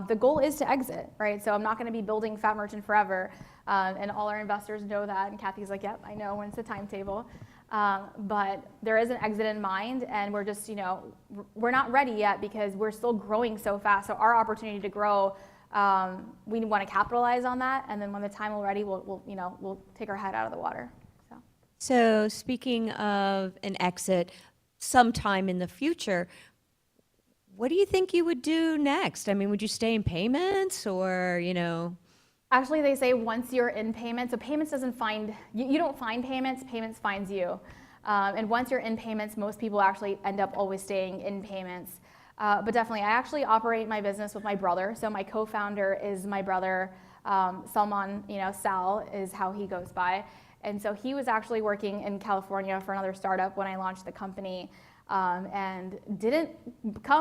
the goal is to exit, right? So I'm not going to be building Fat Merchant forever. And all our investors know that. And Kathy's like, yep, I know, when's the timetable? But there is an exit in mind, and we're just, we're not ready yet because we're still growing so fast. So our opportunity to grow, we want to capitalize on that, and then when the time is ready, we'll take our head out of the water. So speaking of an exit sometime in the future, what do you think you would do next? I mean, would you stay in payments or, Actually, they say once you're in payments, so payments doesn't find, you don't find payments, payments finds you. And once you're in payments, most people actually end up always staying in payments. But definitely, I actually operate my business with my brother. So my co-founder is my brother, Salman, Sal is how he goes by. And so he was actually working in California for another startup when I launched the company. And didn't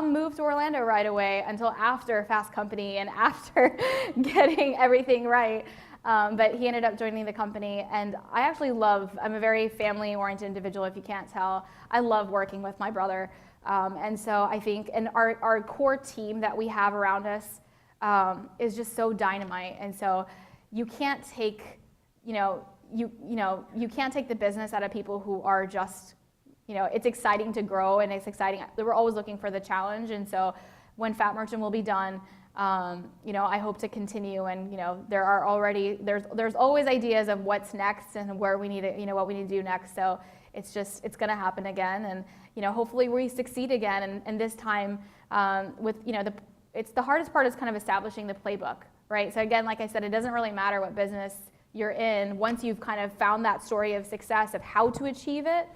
move to Orlando right away until after Fast Company and after getting everything right. But he ended up joining the company, and I'm a very family-oriented individual, if you can't tell. I love working with my brother. And so I think, and our core team that we have around us is just so dynamite. And so you can't take, you can't take the business out of people who are just, it's exciting to grow, and it's exciting. We're always looking for the challenge. And so when Fat Merchant will be done, I hope to continue. And, there's always ideas of what's next and where we need to, what we need to do next. So it's going to happen again. And, hopefully we succeed again. And this time it's the hardest part is kind of establishing the playbook, right? So again, like I said, it doesn't really matter what business you're in. Once you've kind of found that story of success of how to achieve it,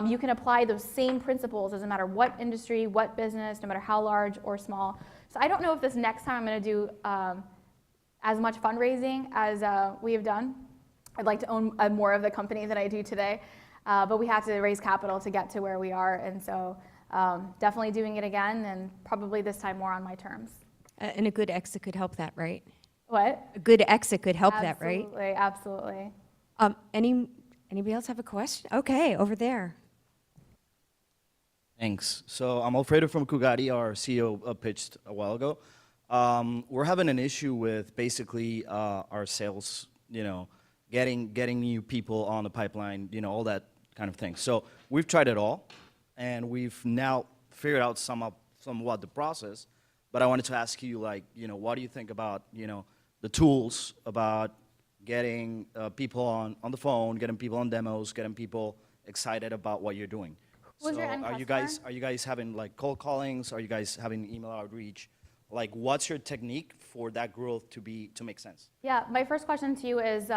you can apply those same principles, doesn't matter what industry, what business, no matter how large or small. So I don't know if this next time I'm going to do as much fundraising as we have done. I'd like to own more of the company than I do today, but we have to raise capital to get to where we are, and so definitely doing it again, and probably this time more on my terms. And a good exit could help that, right? What? A good exit could help that, right? Absolutely, absolutely. Anybody else have a question? Okay, over there. Thanks. So I'm Alfredo from Kugati, our CEO pitched a while ago. We're having an issue with basically our sales, getting new people on the pipeline, all that kind of thing. So we've tried it all, and we've now figured out somewhat the process. But I wanted to ask you, what do you think about, the tools, about getting people on the phone, getting people on demos, getting people excited about what you're doing? Who's So your end are you guys having cold callings? Are you guys having email outreach? What's your technique for that growth to make sense? Yeah, my first question to you is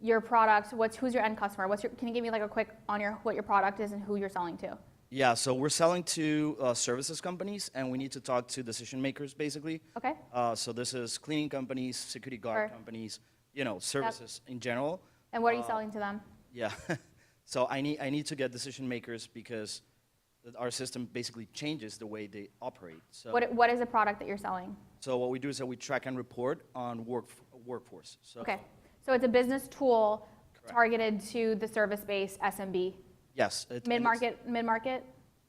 your product. Who's your end customer? Can you give me a quick on what your product is and who you're selling to? Yeah, so we're selling to services companies, and we need to talk to decision makers basically. Okay. So this is cleaning companies, security guard companies, services in general. And what are you selling to them? Yeah. So I need to get decision makers because our system basically changes the way they operate. So What is the product that you're selling? So what we do is that we track and report on workforce. So Okay. So it's a business tool targeted to the service-based SMB. Yes. Mid-market?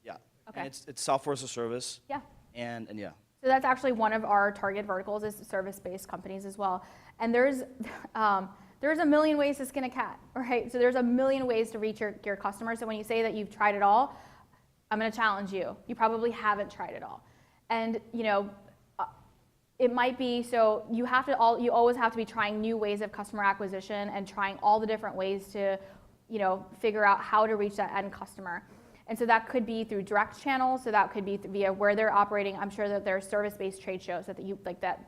Yeah. Okay. And it's software as a service. Yeah. And yeah. So that's actually one of our target verticals is service-based companies as well. And there's a million ways to skin a cat, right? So there's a million ways to reach your customers. So when you say that you've tried it all, I'm going to challenge you. You probably haven't tried it all. And, it might be, so you always have to be trying new ways of customer acquisition and trying all the different ways to, figure out how to reach that end customer. And so that could be through direct channels. So that could be via where they're operating. I'm sure that there are service-based trade shows that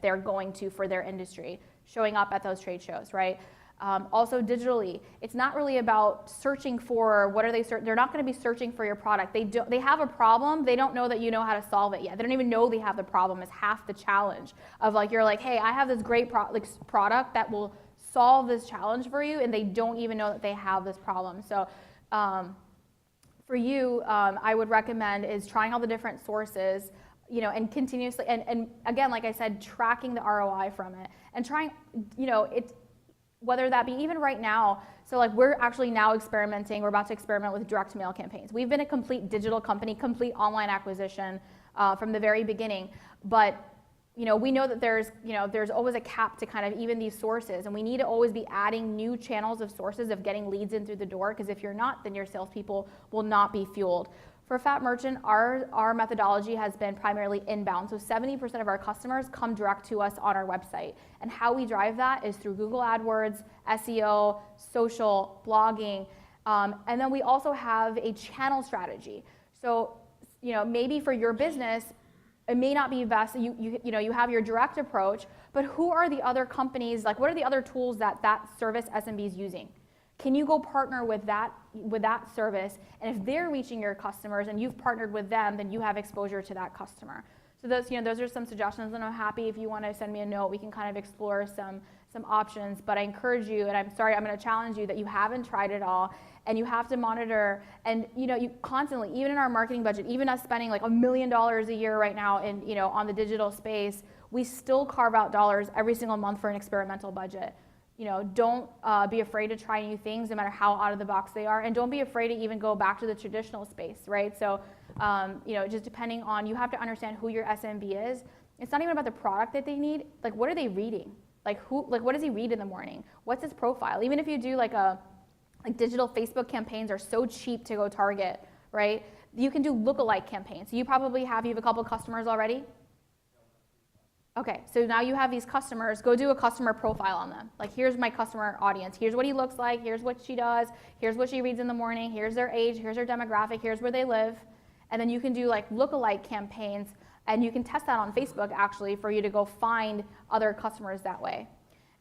they're going to for their industry, showing up at those trade shows, right? Also digitally, it's not really about searching for what are they they're not going to be searching for your product. They have a problem, they don't know that you know how to solve it yet. They don't even know they have the problem. Is half the challenge of like, you're like, hey, I have this great product that will solve this challenge for you, and they don't even know that they have this problem. So for you, I would recommend is trying all the different sources, you know, and continuously, and again, like I said, tracking the ROI from it, and trying, you know, whether that be even right now. So like we're actually now experimenting, we're about to experiment with direct mail campaigns. We've been a complete digital company, complete online acquisition from the very beginning, but you know, we know that there's always a cap to kind of even these sources, and we need to always be adding new channels of sources of getting leads in through the door, because if you're not, then your salespeople will not be fueled. For Fat Merchant, our methodology has been primarily inbound. So 70% of our customers come direct to us on our website. And how we drive that is through Google AdWords, SEO, social, blogging. And then we also have a channel strategy. So, you know, maybe for your business, it may not be best, you know, you have your direct approach, but who are the other companies, like what are the other tools that service SMB is using? Can you go partner with that service? And if they're reaching your customers and you've partnered with them, then you have exposure to that customer. So those, you know, those are some suggestions, and I'm happy if you want to send me a note, we can kind of explore some options. But I encourage you, and I'm sorry, I'm going to challenge you that you haven't tried it all, and you have to monitor, and you know, you constantly, even in our marketing budget, even us spending like $1 million a year right now in, you know, on the digital space, we still carve out dollars every single month for an experimental budget. You know, don't be afraid to try new things, no matter how out of the box they are, and don't be afraid to even go back to the traditional space, right? So, you know, just depending on, you have to understand who your SMB is. It's not even about the product that they need. Like, what are they reading? Like, what does he read in the morning? What's his profile? Even if you do like digital Facebook campaigns are so cheap to go target, right? You can do lookalike campaigns. So you probably have a couple customers already. Okay, so now you have these customers, go do a customer profile on them. Like, here's my customer audience, here's what he looks like, here's what she does, here's what she reads in the morning, here's their age, here's their demographic, here's where they live. And then you can do like lookalike campaigns, and you can test that on Facebook actually for you to go find other customers that way.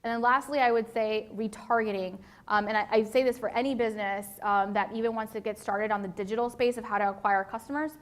And then lastly, I would say retargeting. And I say this for any business that even wants to get started on the digital space of how to acquire customers.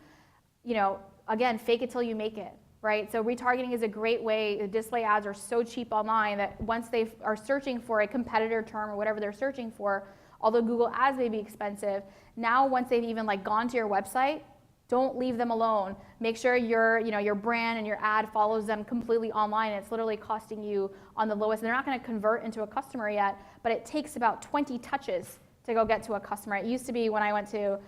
You know, again, fake it till you make it. Right? So retargeting is a great way. The display ads are so cheap online that once they are searching for a competitor term or whatever they're searching for, although Google ads may be expensive, now once they've even like gone to your website, don't leave them alone. Make sure your brand and your ad follows them completely online, and it's literally costing you on the lowest. They're not going to convert into a customer yet, but it takes about 20 touches to go get to a customer. It used to be when I went to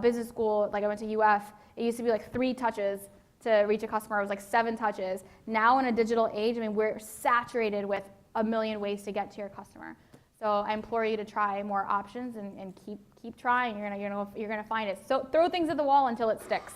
business school, like I went to UF, it used to be like 3 touches to reach a customer. It was like 7 touches. Now in a digital age, I mean, we're saturated with a million ways to get to your customer. So I implore you to try more options and keep trying. You're gonna find it. So throw things at the wall until it sticks.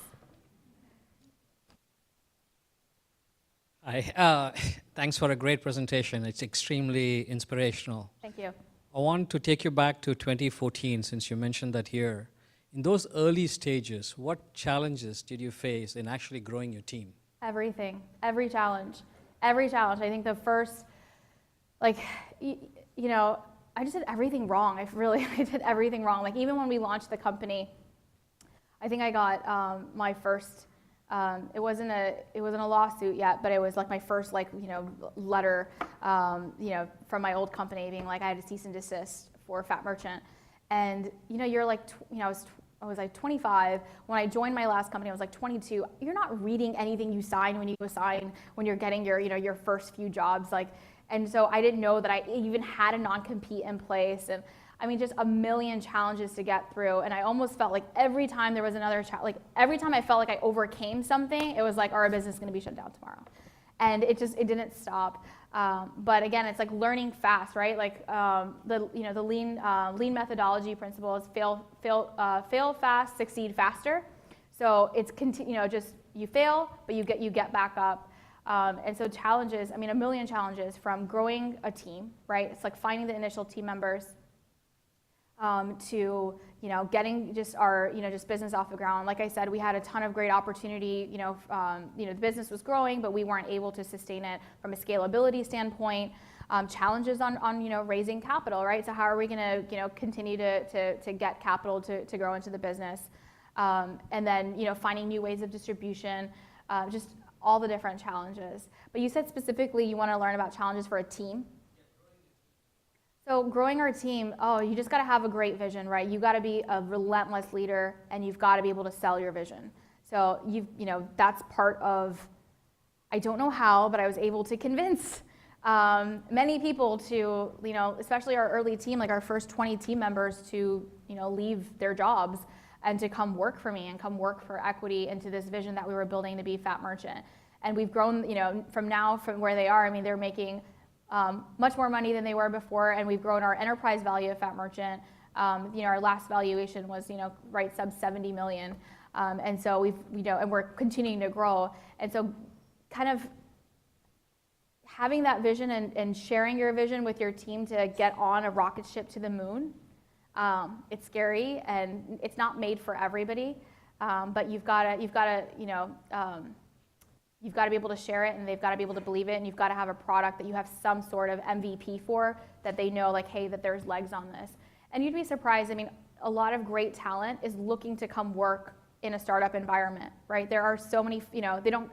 Hi, thanks for a great presentation. It's extremely inspirational. Thank you. I want to take you back to 2014, since you mentioned that here. In those early stages, what challenges did you face in actually growing your team? Everything, every challenge. I think the first, like, you know, I just did everything wrong. I did everything wrong. Like, even when we launched the company, I think I got my first, it wasn't a lawsuit yet, but it was like my first, like, you know, letter, you know, from my old company being like, I had a cease and desist for Fat Merchant. And, you know, you're like, you know, I was like 25. When I joined my last company, I was like 22. You're not reading anything you sign when you go sign, when you're getting your, you know, your first few jobs. Like, and so I didn't know that I even had a non-compete in place. And I mean, just a million challenges to get through. And I almost felt like every time there was another like every time I felt like I overcame something, it was like, our business is going to be shut down tomorrow. And it didn't stop. But again, it's like learning fast, right? Like the lean methodology principle is fail fast, succeed faster. So it's just you fail, but you get back up. And so challenges, I mean, a million challenges from growing a team, right? It's like finding the initial team members, to getting just our just business off the ground. Like I said, we had a ton of great opportunity. The business was growing, but we weren't able to sustain it from a scalability standpoint. Challenges on raising capital, right? So how are we going to continue to get capital to grow into the business, and then finding new ways of distribution, just all the different challenges. But you said specifically you want to learn about challenges for a team. So growing our team, you just got to have a great vision, right? You got to be a relentless leader, and you've got to be able to sell your vision. So that's part of, I don't know how, but I was able to convince many people to, especially our early team, like our first 20 team members, to leave their jobs and to come work for me and come work for equity into this vision that we were building to be Fat Merchant. And we've grown, from where they are. I mean, they're making much more money than they were before, and we've grown our enterprise value of Fat Merchant. Our last valuation was, right sub 70 million, and so and we're continuing to grow. And so, kind of having that vision and sharing your vision with your team to get on a rocket ship to the moon. It's scary, and it's not made for everybody, but you've got to be able to share it, and they've got to be able to believe it, and you've got to have a product that you have some sort of MVP for, that they know, like, hey, that there's legs on this. And you'd be surprised. I mean, a lot of great talent is looking to come work in a startup environment, right? There are so many, they don't,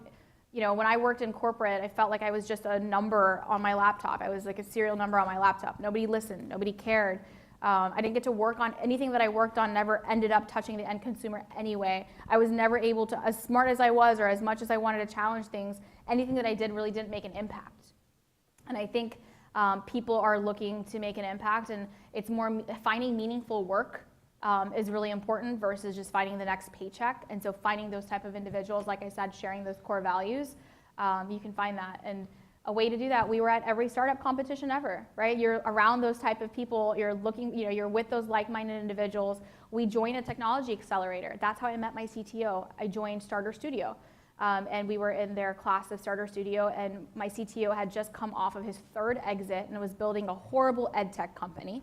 when I worked in corporate, I felt like I was just a number on my laptop. I was like a serial number on my laptop. Nobody listened. Nobody cared. I didn't get to work on anything that I worked on, never ended up touching the end consumer anyway. I was never able to, as smart as I was or as much as I wanted to challenge things, anything that I did really didn't make an impact. And I think people are looking to make an impact, and it's more finding meaningful work is really important versus just finding the next paycheck. And so finding those type of individuals, like I said, sharing those core values, you can find that. And a way to do that, we were at every startup competition ever, right? You're around those type of people, you're looking, you're with those like-minded individuals. We joined a technology accelerator. That's how I met my CTO. I joined Starter Studio, and we were in their class of Starter Studio, and my CTO had just come off of his third exit and was building a horrible ed tech company.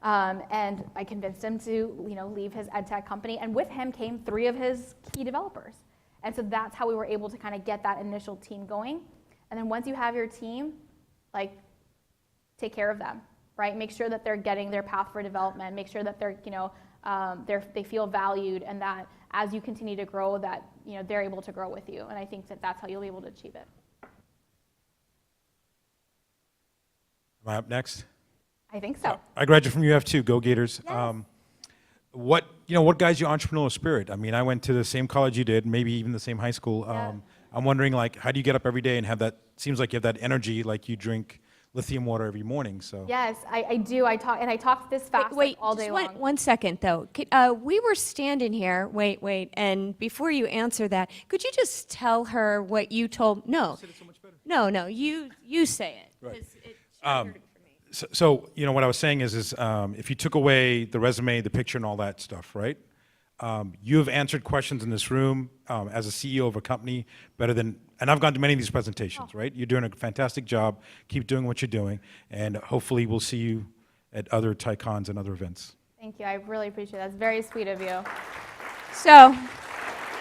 And I convinced him to, leave his ed tech company, and with him came 3 of his key developers. And so that's how we were able to kind of get that initial team going. And then once you have your team, take care of them, right? Make sure that they're getting their path for development. Make sure that they're, they feel valued, and that as you continue to grow, that they're able to grow with you. And I think that that's how you'll be able to achieve it. Am I up next? I think so. I graduated from UF too. Go Gators. Yes. What guides your entrepreneurial spirit? I mean, I went to the same college you did, maybe even the same high school. Yeah. I'm wondering, how do you get up every day and have that? Seems like you have that energy, like you drink lithium water every morning. So Yes, I do. I talk this fast Wait, all day just long. one second, though. We were standing here, wait, and before you answer that, could you just tell her what you told, no, you say it. Right. 'Cause it triggered it for me. So what I was saying is if you took away the resume, the picture, and all that stuff, right? You have answered questions in this room as a CEO of a company better than, and I've gone to many of these presentations, right? You're doing a fantastic job. Keep doing what you're doing, and hopefully we'll see you at other TiECONs and other events. Thank you. I really appreciate that. That's very sweet of you. So,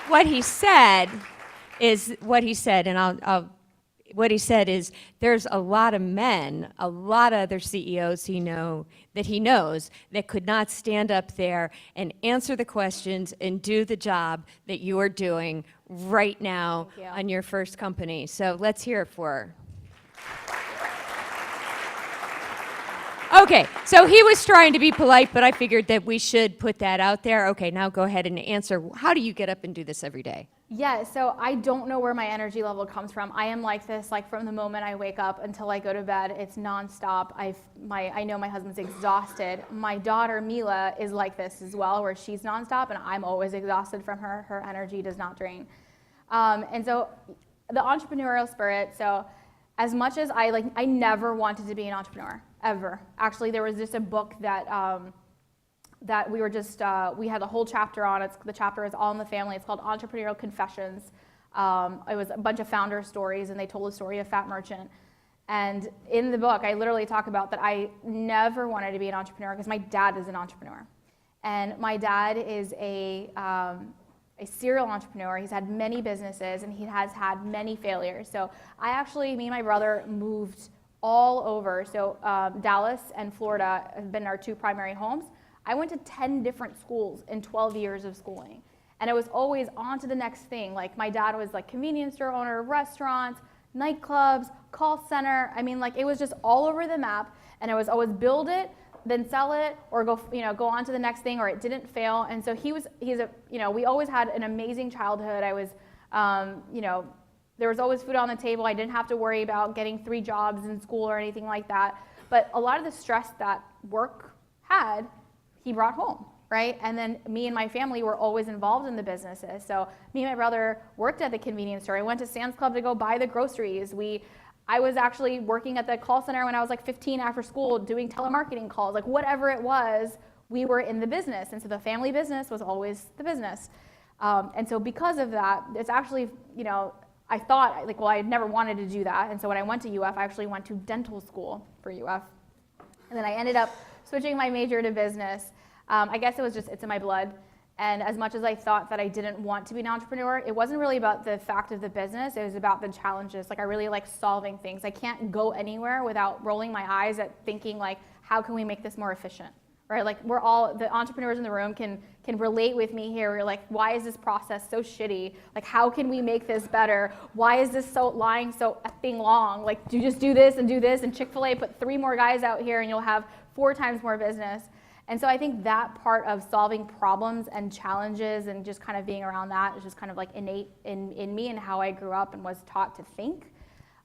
what he said, and what he said is there's a lot of men, a lot of other CEOs he knows that could not stand up there and answer the questions and do the job that you are doing right now Thank you. on your first company. So let's hear it for her. Okay, so he was trying to be polite, but I figured that we should put that out there. Okay, now go ahead and answer. How do you get up and do this every day? Yeah, so I don't know where my energy level comes from. I am like this, from the moment I wake up until I go to bed. It's nonstop. I know my husband's exhausted. My daughter, Mila, is like this as well, where she's nonstop, and I'm always exhausted from her. Her energy does not drain. And so the entrepreneurial spirit, so as much as I never wanted to be an entrepreneur, ever. Actually, there was just a book that that we were just, we had a whole chapter on it. The chapter is all in the family. It's called Entrepreneurial Confessions. It was a bunch of founder stories, and they told the story of Fat Merchant. And in the book, I literally talk about that I never wanted to be an entrepreneur because my dad is an entrepreneur. And my dad is a serial entrepreneur. He's had many businesses and he has had many failures. So me and my brother moved all over. So Dallas and Florida have been our two primary homes. I went to 10 different schools in 12 years of schooling. And it was always on to the next thing. Like my dad was like convenience store owner, restaurants, nightclubs, call center. I mean, like it was just all over the map. And it was always build it, then sell it, or go on to the next thing, or it didn't fail. And so we always had an amazing childhood. I was, there was always food on the table. I didn't have to worry about getting 3 jobs in school or anything like that. But a lot of the stress that work had, he brought home, right? And then me and my family were always involved in the businesses. So me and my brother worked at the convenience store. I went to Sam's Club to go buy the groceries. I was actually working at the call center when I was like 15 after school doing telemarketing calls, like whatever it was, we were in the business. And so the family business was always the business. And so because of that, it's actually, I thought, I had never wanted to do that. And so when I went to UF, I actually went to dental school for UF. And then I ended up switching my major to business. I guess it's in my blood. And as much as I thought that I didn't want to be an entrepreneur, it wasn't really about the fact of the business, it was about the challenges. Like I really like solving things. I can't go anywhere without rolling my eyes at thinking like, how can we make this more efficient, right? Like the entrepreneurs in the room can relate with me here. We're like, why is this process so shitty? Like, how can we make this better? Why is this line so effing long? Like, do you just do this, and Chick-fil-A put 3 more guys out here and you'll have 4 times more business. And so I think that part of solving problems and challenges and just kind of being around that is just kind of like innate in me and how I grew up and was taught to think.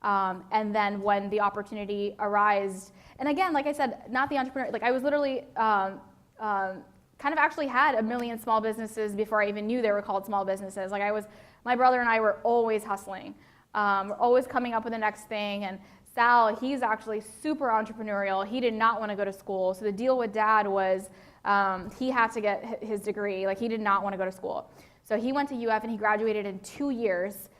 And then when the opportunity arose, and again, like I said, not the entrepreneur, like I was literally kind of actually had a million small businesses before I even knew they were called small businesses. Like my brother and I were always hustling, always coming up with the next thing. And Sal, he's actually super entrepreneurial. He did not want to go to school. So the deal with Dad was he had to get his degree. Like he did not want to go to school. So he went to UF and he graduated in 2 years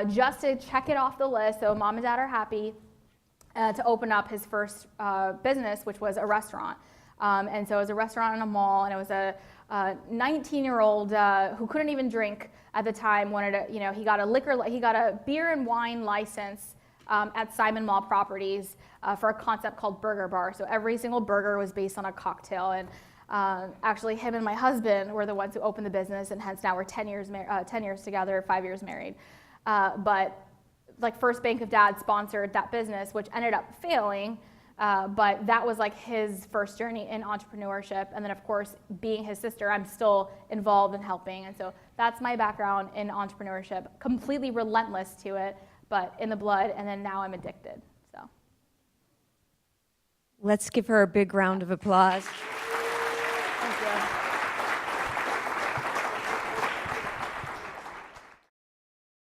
just to check it off the list so Mom and Dad are happy to open up his first business, which was a restaurant. And so it was a restaurant in a mall, and it was a 19-year-old who couldn't even drink at the time. He got a beer and wine license at Simon Mall Properties for a concept called Burger Bar. So every single burger was based on a cocktail. And actually, him and my husband were the ones who opened the business, and hence now we're 10 years together, 5 years married. But like First Bank of Dad sponsored that business, which ended up failing. But that was like his first journey in entrepreneurship. And then of course, being his sister, I'm still involved in helping. And so that's my background in entrepreneurship, completely relentless to it, but in the blood, and then now I'm addicted, so. Let's give her a big round of applause.